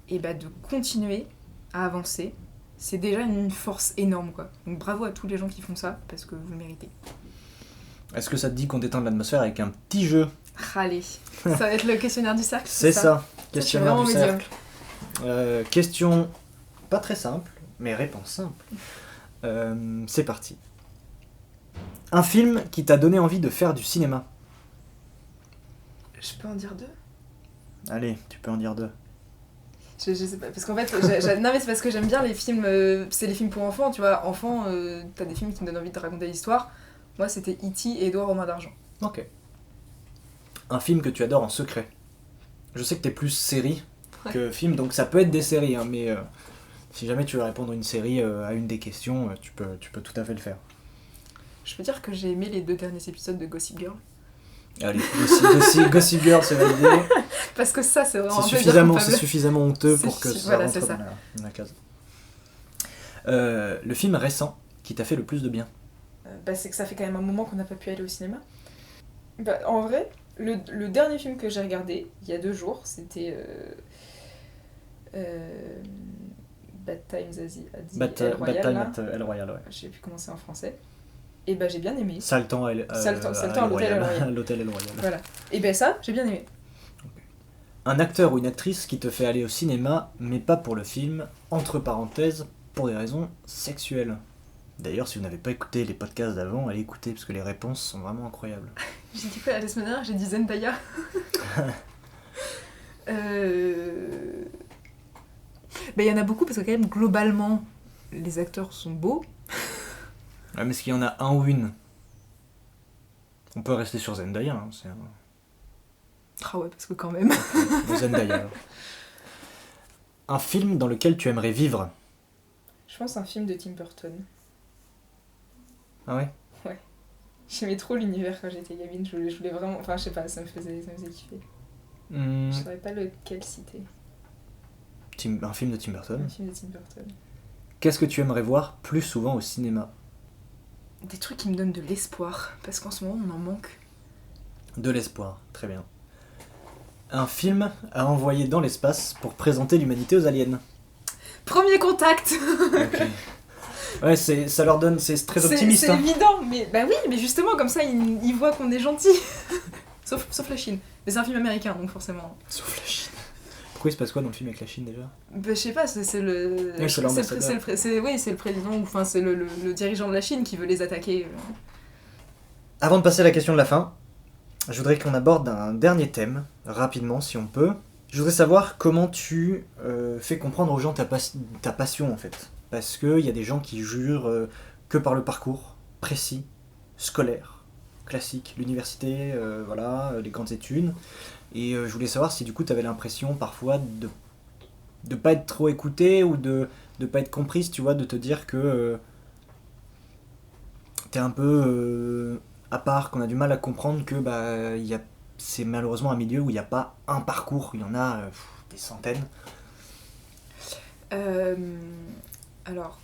et bah de continuer à avancer, c'est déjà une force énorme quoi. Donc bravo à tous les gens qui font ça, parce que vous le méritez. Est-ce que ça te dit qu'on détend l'atmosphère avec un petit jeu? Allez, ça va être le questionnaire du cercle. C'est ça, questionnaire vraiment du médiocre. cercle. Question pas très simple, mais réponse simple. C'est parti. Un film qui t'a donné envie de faire du cinéma? Je peux en dire 2? Allez, tu peux en dire 2. Je sais pas, parce qu'en fait, non mais c'est parce que j'aime bien les films, c'est les films pour enfants, tu vois, enfant, t'as des films qui me donnent envie de te raconter l'histoire. Moi c'était E.T. et Édouard aux mains d'argent. Ok. Un film que tu adores en secret? Je sais que t'es plus série que film, donc ça peut être des séries, hein, mais si jamais tu veux répondre une série à une des questions, tu peux tout à fait le faire. Je peux dire que j'ai aimé les 2 derniers épisodes de Gossip Girl. Allez, Gossip Girl, c'est validé. Parce que ça, c'est vraiment C'est suffisamment honteux C'est pour que ça voilà, rentre c'est ça. dans la case. Le film récent qui t'a fait le plus de bien? Bah, c'est que ça fait quand même un moment qu'on n'a pas pu aller au cinéma. Bah, en vrai, le dernier film que j'ai regardé, il y a 2 jours, c'était Bad Times Bad El Royale, Time là. at El Royale, ouais. Je sais plus comment c'est en français. Et bah j'ai bien aimé. Sale temps à l'hôtel El Royale. L'hôtel El Royale. Voilà. Et ben ça, j'ai bien aimé. Un acteur ou une actrice qui te fait aller au cinéma, mais pas pour le film, entre parenthèses, pour des raisons sexuelles. D'ailleurs, si vous n'avez pas écouté les podcasts d'avant, allez écouter, parce que les réponses sont vraiment incroyables. J'ai dit quoi la semaine dernière? J'ai dit Zendaya. Ben il y en a beaucoup, parce que quand même, globalement, les acteurs sont beaux. Ouais, mais est-ce qu'il y en a un ou une? On peut rester sur Zendaya, hein, c'est un... Ah ouais, parce que quand même. Zendaya. Alors. Un film dans lequel tu aimerais vivre? Je pense un film de Tim Burton. Ah ouais? Ouais. J'aimais trop l'univers quand j'étais gamine, je voulais vraiment... Enfin, je sais pas, ça me faisait kiffer. Je saurais pas lequel citer. Un film de Tim Burton? Un film de Tim Burton. Qu'est-ce que tu aimerais voir plus souvent au cinéma? Des trucs qui me donnent de l'espoir, parce qu'en ce moment, on en manque. De l'espoir, très bien. Un film à envoyer dans l'espace pour présenter l'humanité aux aliens? Premier contact. Ok. Ouais, ça leur donne... C'est très optimiste. C'est évident, mais bah oui, mais justement, comme ça, ils voient qu'on est gentil. sauf la Chine. Mais c'est un film américain, donc forcément... Sauf la Chine. Pourquoi il se passe quoi dans le film avec la Chine, déjà? Bah, je sais pas, c'est le... Oui, c'est l'ambassadeur. C'est le président, ou enfin, c'est le dirigeant de la Chine qui veut les attaquer. Avant de passer à la question de la fin, je voudrais qu'on aborde un dernier thème, rapidement, si on peut. Je voudrais savoir comment tu fais comprendre aux gens ta passion, en fait. Parce qu'il y a des gens qui jurent que par le parcours précis, scolaire, classique, l'université, voilà, les grandes études. Et je voulais savoir si du coup tu avais l'impression parfois de pas être trop écouté ou de pas être comprise, tu vois, de te dire que t'es un peu à part, qu'on a du mal à comprendre que c'est malheureusement un milieu où il n'y a pas un parcours, il y en a des centaines. Alors,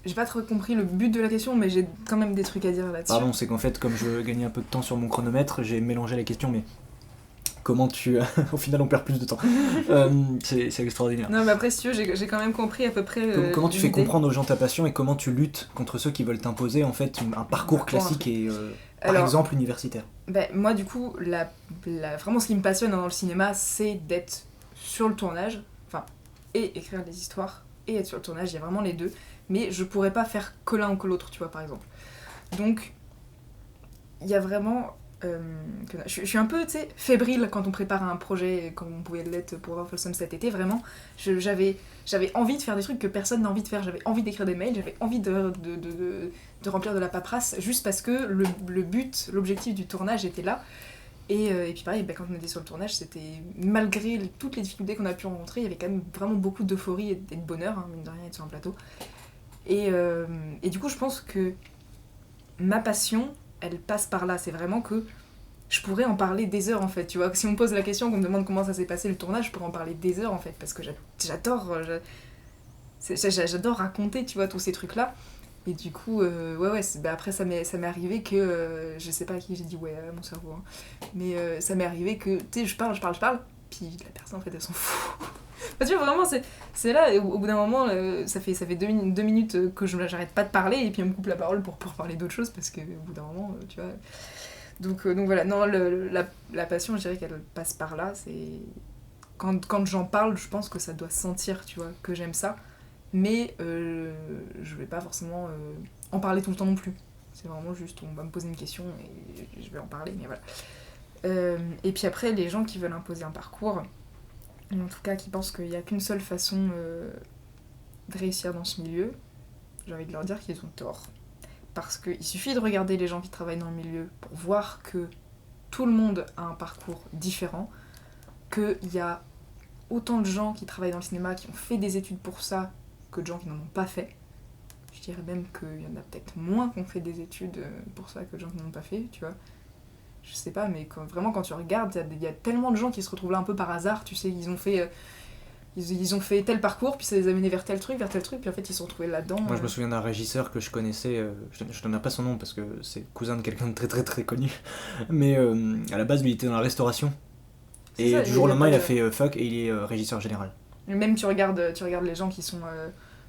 j'ai pas trop compris le but de la question, mais j'ai quand même des trucs à dire là-dessus. Pardon, c'est qu'en fait, comme je veux gagner un peu de temps sur mon chronomètre, j'ai mélangé les questions, mais comment tu... Au final, on perd plus de temps. C'est extraordinaire. Non, mais après, si tu veux, j'ai quand même compris à peu près... comment tu fais l'idée. comprendre aux gens ta passion et comment tu luttes contre ceux qui veulent t'imposer en fait un parcours classique et, par exemple, universitaire? Moi, du coup, vraiment ce qui me passionne dans le cinéma, c'est d'être sur le tournage, enfin, et écrire des histoires, et être sur le tournage, il y a vraiment les deux, mais je pourrais pas faire que l'un ou que l'autre, tu vois, par exemple. Donc, il y a vraiment... je suis un peu, tu sais, fébrile quand on prépare un projet, comme on pouvait l'être pour Voir Folsom cet été, vraiment. J'avais envie de faire des trucs que personne n'a envie de faire, j'avais envie d'écrire des mails, j'avais envie de remplir de la paperasse, juste parce que le but, l'objectif du tournage était là. Et puis pareil, quand on était sur le tournage, c'était malgré toutes les difficultés qu'on a pu rencontrer, il y avait quand même vraiment beaucoup d'euphorie et de bonheur, hein, mine de rien, être sur un plateau. Et du coup, je pense que ma passion, elle passe par là. C'est vraiment que je pourrais en parler des heures, en fait. Tu vois, si on me pose la question, qu'on me demande comment ça s'est passé le tournage, je pourrais en parler des heures, en fait, parce que j'adore raconter, tu vois, tous ces trucs-là. Et du coup, après, ça m'est arrivé que... je sais pas à qui j'ai dit ouais, à mon cerveau, hein, mais ça m'est arrivé que, tu sais, je parle, puis la personne, en fait, elle s'en fout. Enfin, tu vois, vraiment, c'est là, et au bout d'un moment, ça fait 2 minutes que j'arrête pas de parler, et puis on me coupe la parole pour parler d'autre chose, parce qu'au bout d'un moment, tu vois... Donc voilà, non, la passion, je dirais qu'elle passe par là, c'est... Quand j'en parle, je pense que ça doit sentir, tu vois, que j'aime ça, mais je vais pas forcément en parler tout le temps non plus. C'est vraiment juste, on va me poser une question et je vais en parler, mais voilà. Et puis après, les gens qui veulent imposer un parcours, en tout cas qui pensent qu'il n'y a qu'une seule façon de réussir dans ce milieu, j'ai envie de leur dire qu'ils ont tort. Parce qu'il suffit de regarder les gens qui travaillent dans le milieu pour voir que tout le monde a un parcours différent, qu'il y a autant de gens qui travaillent dans le cinéma, qui ont fait des études pour ça, que de gens qui n'en ont pas fait. Je dirais même qu'il y en a peut-être moins qui ont fait des études pour ça que de gens qui n'en ont pas fait, tu vois. Je sais pas, mais quand tu regardes, il y a tellement de gens qui se retrouvent là un peu par hasard, tu sais, ils ont fait tel parcours, puis ça les a menés vers tel truc, puis en fait ils se sont retrouvés là-dedans. Moi je me souviens d'un régisseur que je connaissais, je donnerai pas son nom parce que c'est cousin de quelqu'un de très très très connu, mais à la base lui il était dans la restauration, et ça, du jour au lendemain il a fait fuck et il est régisseur général. Même tu regardes les gens qui sont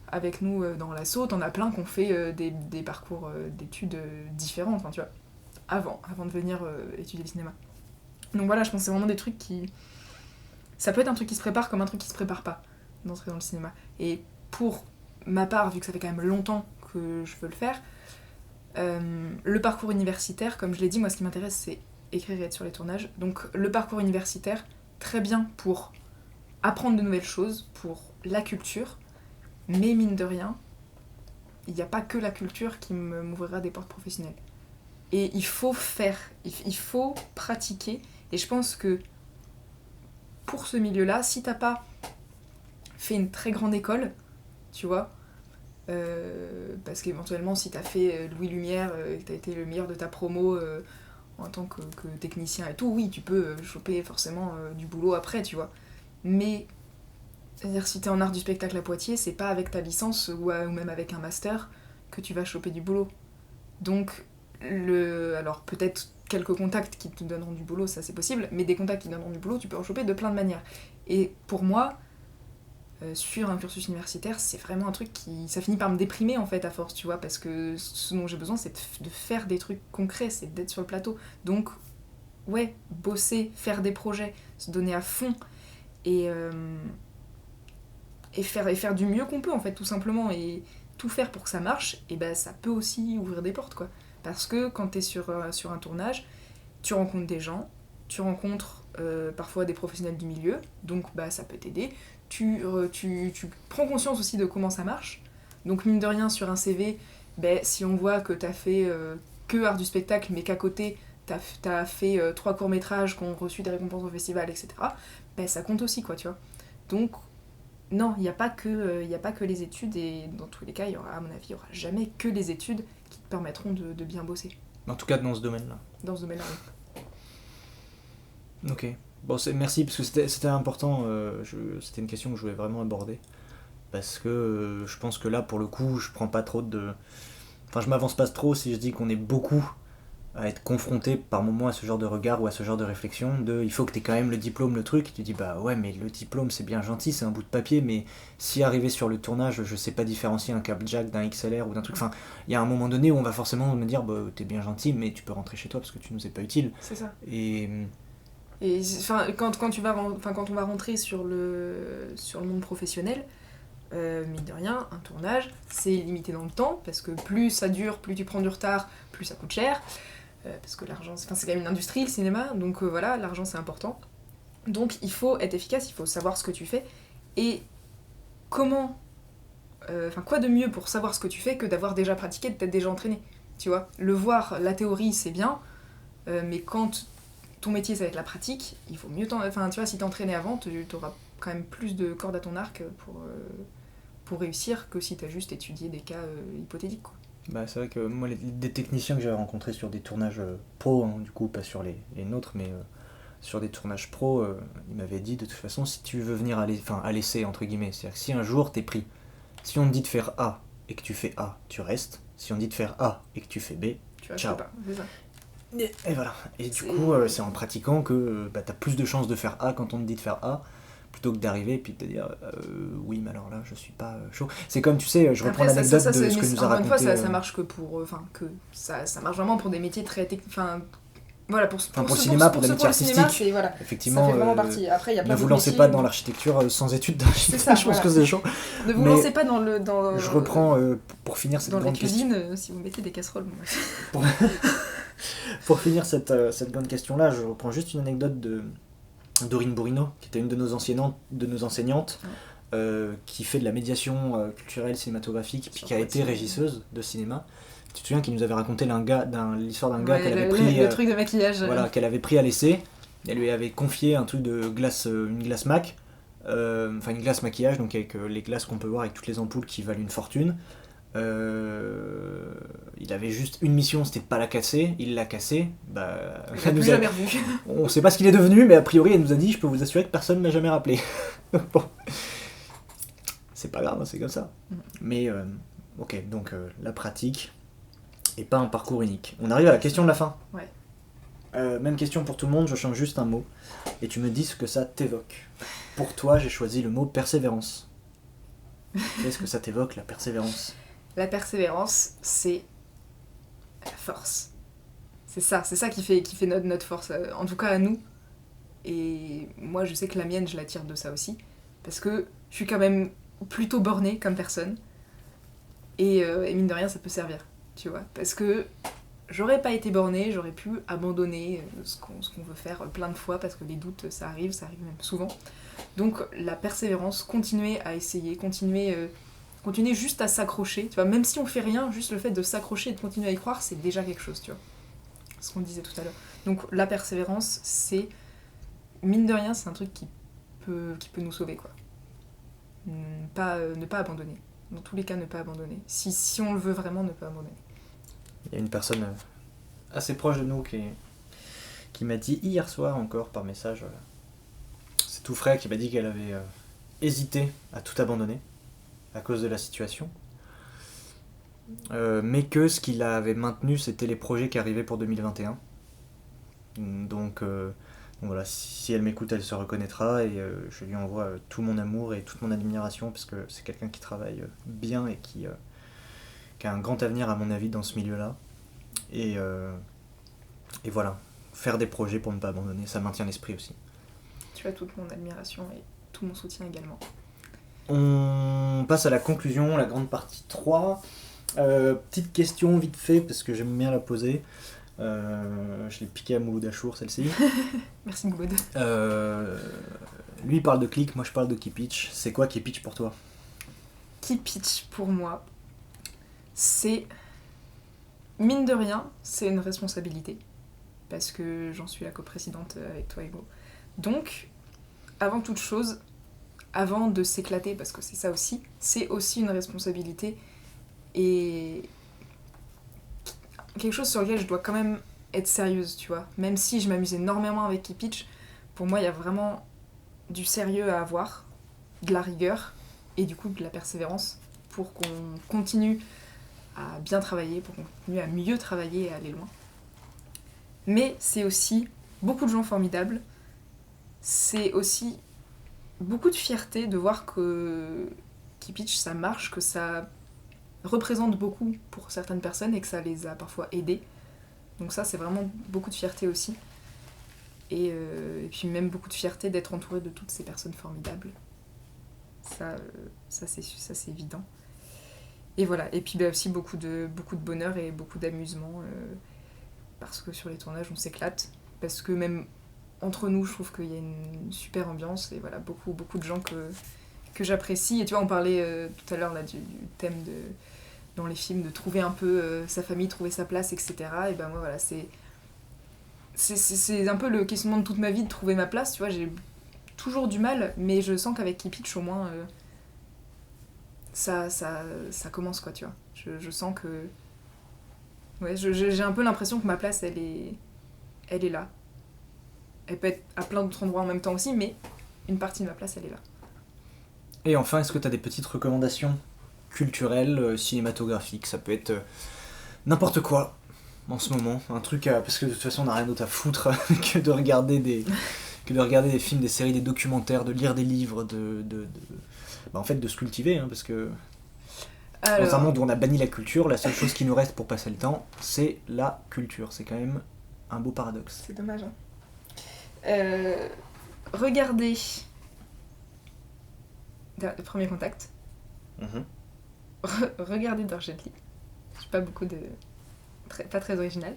avec nous dans l'assaut, t'en as plein qui ont fait des parcours d'études différents, enfin tu vois, avant de venir étudier le cinéma. Donc voilà, je pense que c'est vraiment des trucs qui... Ça peut être un truc qui se prépare comme un truc qui se prépare pas, d'entrer dans le cinéma. Et pour ma part, vu que ça fait quand même longtemps que je veux le faire, le parcours universitaire, comme je l'ai dit, moi ce qui m'intéresse c'est écrire et être sur les tournages. Donc le parcours universitaire, très bien pour apprendre de nouvelles choses, pour la culture, mais mine de rien, il n'y a pas que la culture qui m'ouvrira des portes professionnelles. Et il faut faire, il faut pratiquer, et je pense que pour ce milieu-là, si t'as pas fait une très grande école, tu vois, parce qu'éventuellement si t'as fait Louis Lumière, que t'as été le meilleur de ta promo en tant que technicien et tout, oui, tu peux choper forcément du boulot après, tu vois. Mais, c'est-à-dire si t'es en art du spectacle à Poitiers, c'est pas avec ta licence ou même avec un master que tu vas choper du boulot. Donc, alors peut-être quelques contacts qui te donneront du boulot, ça c'est possible, mais des contacts qui donneront du boulot, tu peux en choper de plein de manières. Et pour moi, sur un cursus universitaire, c'est vraiment un truc ça finit par me déprimer en fait à force, tu vois, parce que ce dont j'ai besoin c'est de faire des trucs concrets, c'est d'être sur le plateau. Donc, ouais, bosser, faire des projets, se donner à fond et faire du mieux qu'on peut en fait, tout simplement, et tout faire pour que ça marche, et ben ça peut aussi ouvrir des portes, quoi. Parce que quand t'es sur un tournage, tu rencontres des gens, tu rencontres parfois des professionnels du milieu, donc bah, ça peut t'aider. Tu prends conscience aussi de comment ça marche. Donc mine de rien, sur un CV, si on voit que t'as fait que art du spectacle, mais qu'à côté, t'as fait 3 courts-métrages qui ont reçu des récompenses au festival, etc., ça compte aussi, quoi, tu vois. Donc, non, il n'y a pas que les études, et dans tous les cas, à mon avis, il n'y aura jamais que les études qui te permettront de bien bosser. En tout cas, dans ce domaine-là. Dans ce domaine-là, oui. Ok. Bon, merci, parce que c'était important, c'était une question que je voulais vraiment aborder. Parce que je pense que là, pour le coup, je prends pas trop de... Enfin, je m'avance pas trop si je dis qu'on est beaucoup à être confronté par moments à ce genre de regard ou à ce genre de réflexion, il faut que t'aies quand même le diplôme, le truc, et tu dis bah ouais mais le diplôme c'est bien gentil, c'est un bout de papier, mais si arrivé sur le tournage je sais pas différencier un câble jack d'un XLR ou d'un truc, enfin il y a un moment donné où on va forcément me dire bah t'es bien gentil mais tu peux rentrer chez toi parce que tu nous es pas utile. C'est ça. Et quand on va rentrer sur le monde professionnel, mine de rien, un tournage, c'est limité dans le temps, parce que plus ça dure, plus tu prends du retard, plus ça coûte cher. Parce que l'argent, c'est quand même une industrie, le cinéma, donc voilà, l'argent c'est important. Donc il faut être efficace, il faut savoir ce que tu fais, et quoi de mieux pour savoir ce que tu fais que d'avoir déjà pratiqué, d'être déjà entraîné, tu vois. Le voir, la théorie c'est bien, mais quand ton métier ça va être la pratique, il faut mieux enfin tu vois, si t'es entraîné avant, t'auras quand même plus de cordes à ton arc pour réussir que si t'as juste étudié des cas hypothétiques, quoi. Bah, c'est vrai que moi, des techniciens que j'avais rencontrés sur des tournages pro, hein, du coup, pas sur les nôtres, mais sur des tournages pro, ils m'avaient dit de toute façon, si tu veux venir à l'essai, entre guillemets, c'est-à-dire que si un jour t'es pris, si on te dit de faire A et que tu fais A, tu restes. Si on dit de faire A et que tu fais B, Tu ciao. pas, c'est ça. Et voilà. Et du coup, c'est en pratiquant que t'as plus de chances de faire A quand on te dit de faire A, plutôt que d'arriver et puis de te dire oui, mais alors là, je suis pas chaud. C'est comme, tu sais, je reprends l'anecdote de ce que nous a raconté. Encore une fois, ça marche que pour... Enfin, ça marche vraiment pour des métiers très... Voilà, pour le cinéma, pour des métiers artistiques. Voilà, effectivement, ça fait vraiment partie. Après, il y a plein ne vous lancez pas dans l'architecture sans études d'architecture, je pense que c'est chaud. Ne vous lancez pas dans je reprends pour finir cette grande question. Dans la cuisine, si vous mettez des casseroles. Pour finir cette grande question-là, je reprends juste une anecdote de Dorine Bourino, qui était une de nos enseignantes, qui fait de la médiation culturelle cinématographique, puis qui a été régisseuse de cinéma. Tu te souviens qu'il nous avait raconté l'histoire d'un gars qu'elle avait pris... le truc de maquillage. Voilà, qu'elle avait pris à l'essai. Elle lui avait confié un truc de glace, une glace Mac, une glace maquillage, donc avec les glaces qu'on peut voir avec toutes les ampoules qui valent une fortune. Il avait juste une mission, c'était de pas la casser. Il l'a cassée. Jamais revu. On sait pas ce qu'il est devenu, mais a priori elle nous a dit, je peux vous assurer que personne ne m'a jamais rappelé. Bon. C'est pas grave, c'est comme ça. Mais ok, donc la pratique et pas un parcours unique. On arrive à la question de la fin. Ouais. Même question pour tout le monde, je change juste un mot et tu me dis ce que ça t'évoque. Pour toi, j'ai choisi le mot persévérance. Qu'est-ce que ça t'évoque, la persévérance ? La persévérance, c'est la force. C'est ça qui fait notre force, en tout cas à nous. Et moi, je sais que la mienne, je la tire de ça aussi. Parce que je suis quand même plutôt bornée comme personne. Et mine de rien, ça peut servir, tu vois. Parce que j'aurais pas été bornée, j'aurais pu abandonner ce qu'on veut faire plein de fois, parce que les doutes, ça arrive même souvent. Donc la persévérance, continuer à essayer, continuer juste à s'accrocher, tu vois, même si on fait rien, juste le fait de s'accrocher et de continuer à y croire, c'est déjà quelque chose, tu vois. Ce qu'on disait tout à l'heure. Donc la persévérance, c'est, mine de rien, c'est un truc qui peut nous sauver, quoi. Ne pas abandonner. Dans tous les cas, ne pas abandonner. Si on le veut vraiment, ne pas abandonner. Il y a une personne assez proche de nous qui m'a dit hier soir encore par message, c'est tout frais, qui m'a dit qu'elle avait hésité à tout abandonner à cause de la situation, mais que ce qui l'avait maintenu, c'était les projets qui arrivaient pour 2021. Donc voilà, si elle m'écoute, elle se reconnaîtra, et je lui envoie tout mon amour et toute mon admiration, parce que c'est quelqu'un qui travaille bien et qui a un grand avenir à mon avis dans ce milieu-là. Et voilà, faire des projets pour ne pas abandonner, ça maintient l'esprit aussi. Tu as toute mon admiration et tout mon soutien également. On passe à la conclusion, la grande partie 3. Petite question vite fait, parce que j'aime bien la poser. Je l'ai piquée à Mouloud Achour, celle-ci. Merci Mouloud. Lui il parle de click, moi je parle de Kipitch. C'est quoi Kipitch pour toi ? Kipitch pour moi, c'est, mine de rien, c'est une responsabilité. Parce que j'en suis la coprésidente avec toi, Hugo. Donc, avant toute chose, avant de s'éclater, parce que c'est ça aussi, c'est aussi une responsabilité et quelque chose sur lequel je dois quand même être sérieuse, tu vois. Même si je m'amuse énormément avec Kipitch, pour moi il y a vraiment du sérieux à avoir, de la rigueur et du coup de la persévérance pour qu'on continue à bien travailler, pour qu'on continue à mieux travailler et à aller loin. Mais c'est aussi beaucoup de gens formidables, c'est aussi beaucoup de fierté de voir que Kipitch ça marche, que ça représente beaucoup pour certaines personnes et que ça les a parfois aidés. Donc ça c'est vraiment beaucoup de fierté aussi. Et puis même beaucoup de fierté d'être entouré de toutes ces personnes formidables. Ça c'est évident. Et voilà, et puis aussi beaucoup de bonheur et beaucoup d'amusement parce que sur les tournages on s'éclate, parce que même entre nous je trouve qu'il y a une super ambiance et voilà, beaucoup de gens que j'apprécie. Et tu vois, on parlait tout à l'heure là, du thème dans les films de trouver un peu sa famille, trouver sa place, etc. Et ben moi voilà, c'est c'est un peu le questionnement de toute ma vie de trouver ma place, tu vois, j'ai toujours du mal, mais je sens qu'avec Kipitch, au moins, ça commence, quoi, tu vois. Je sens que... Ouais, j'ai un peu l'impression que ma place, elle est là. Elle peut être à plein d'autres endroits en même temps aussi, mais une partie de ma place, elle est là. Et enfin, est-ce que tu as des petites recommandations culturelles, cinématographiques ? Ça peut être n'importe quoi en ce moment. Un truc parce que de toute façon, on n'a rien d'autre à foutre que de regarder des films, des séries, des documentaires, de lire des livres, en fait, de se cultiver, hein, parce que dans un monde où on a banni la culture, la seule chose qui nous reste pour passer le temps, c'est la culture. C'est quand même un beau paradoxe. C'est dommage, hein. Regardez le Premier Contact. Regardez Darjeeling. J'ai pas beaucoup de... pas très original.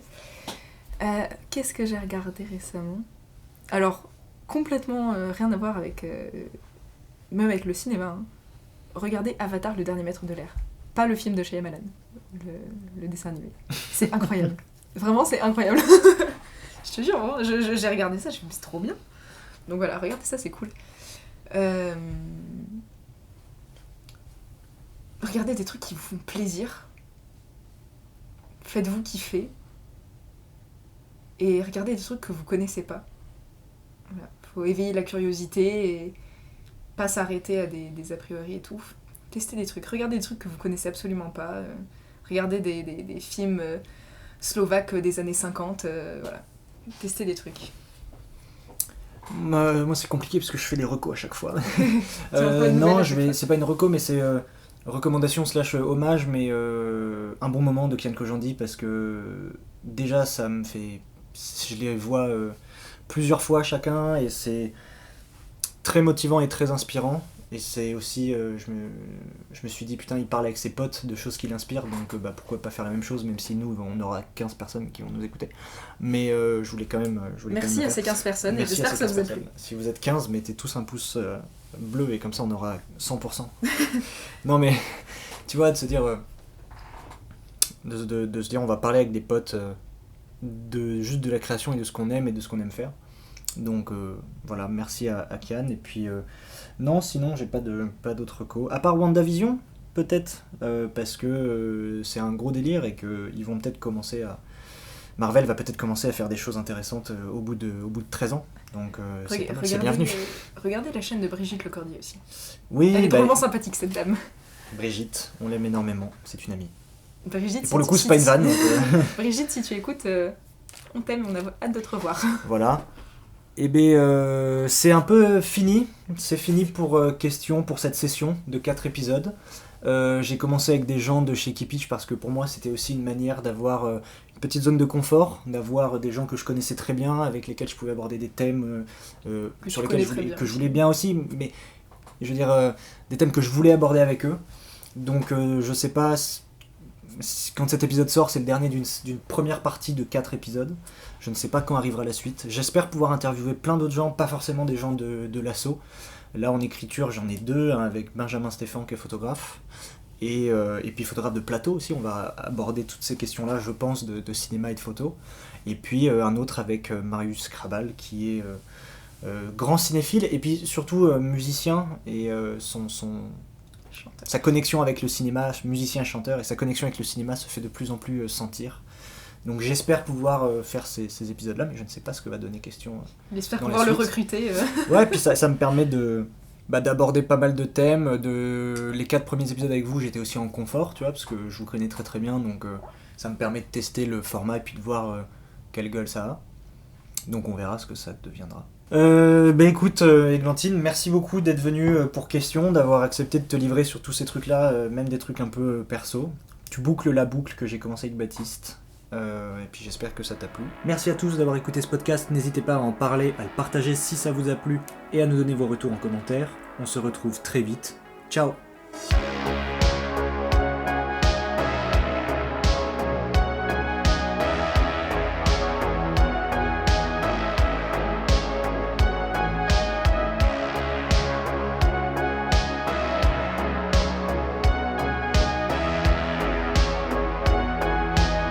Qu'est-ce que j'ai regardé récemment ? Alors, complètement rien à voir avec... même avec le cinéma. Hein. Regardez Avatar, le dernier maître de l'air. Pas le film de Shyamalan. Le dessin animé. C'est incroyable. Vraiment, c'est incroyable. Je te jure, vraiment, j'ai regardé ça, je me suis dit, c'est trop bien. Donc voilà, regardez ça, c'est cool. Regardez des trucs qui vous font plaisir. Faites-vous kiffer. Et regardez des trucs que vous connaissez pas. Voilà. Faut éveiller la curiosité et pas s'arrêter à des a priori et tout. Testez des trucs. Regardez des trucs que vous connaissez absolument pas. Regardez des films slovaques des années 50. Voilà. Tester des trucs. Moi c'est compliqué parce que je fais des recos à chaque fois. Non, c'est pas une reco, mais c'est recommandation / hommage, mais un bon moment de Kian Kojandi, parce que déjà ça me fait... Je les vois plusieurs fois chacun et c'est très motivant et très inspirant. Et c'est aussi, je me suis dit, putain, il parle avec ses potes de choses qui l'inspirent, donc pourquoi pas faire la même chose, même si nous, on aura 15 personnes qui vont nous écouter. Mais je voulais quand même... Merci à ces 15 personnes, et j'espère que ça vous a plu. Si vous êtes 15, mettez tous un pouce bleu, et comme ça, on aura 100%. Non mais, tu vois, de se dire... de se dire, on va parler avec des potes juste de la création et de ce qu'on aime et de ce qu'on aime faire. Donc voilà, merci à Kian, et puis... Non, sinon j'ai pas d'autres recos. À part WandaVision, peut-être, parce que c'est un gros délire et qu'ils vont peut-être commencer à... Marvel va peut-être commencer à faire des choses intéressantes au bout de 13 ans. Donc c'est bienvenu. Regardez la chaîne de Brigitte Lecordier aussi. Oui, elle est vraiment sympathique, cette dame. Brigitte, on l'aime énormément, c'est une amie. Brigitte, et pour le coup, c'est pas une vanne. Donc, Brigitte, si tu écoutes, on t'aime, on a hâte de te revoir. Voilà. Et bien, c'est un peu fini. C'est fini pour cette session de 4 épisodes. J'ai commencé avec des gens de chez Kipitch parce que pour moi, c'était aussi une manière d'avoir une petite zone de confort, d'avoir des gens que je connaissais très bien, avec lesquels je pouvais aborder des thèmes sur lesquels je voulais bien aussi, mais je veux dire, des thèmes que je voulais aborder avec eux. Donc, je sais pas... Quand cet épisode sort, c'est le dernier d'une première partie de 4 épisodes. Je ne sais pas quand arrivera la suite. J'espère pouvoir interviewer plein d'autres gens, pas forcément des gens de l'asso. Là, en écriture, j'en ai 2, un avec Benjamin Stéphane qui est photographe, et puis photographe de plateau aussi. On va aborder toutes ces questions-là, je pense, de cinéma et de photo. Et puis un autre avec Marius Krabal, qui est grand cinéphile, et puis surtout musicien, et sa connexion avec le cinéma, musicien-chanteur, et sa connexion avec le cinéma se fait de plus en plus sentir. Donc j'espère pouvoir faire ces épisodes-là, mais je ne sais pas ce que va donner question. J'espère pouvoir le recruter. Ouais, puis ça me permet d'aborder pas mal de thèmes. Les 4 premiers épisodes avec vous, j'étais aussi en confort, tu vois, parce que je vous connais très très bien, donc ça me permet de tester le format et puis de voir quelle gueule ça a. Donc on verra ce que ça deviendra. Écoute, Églantine, merci beaucoup d'être venue pour question, d'avoir accepté de te livrer sur tous ces trucs-là, même des trucs un peu perso. Tu boucles la boucle que j'ai commencé avec Baptiste. Et puis j'espère que ça t'a plu. Merci à tous d'avoir écouté ce podcast. N'hésitez pas à en parler, à le partager si ça vous a plu et à nous donner vos retours en commentaire. On se retrouve très vite. Ciao!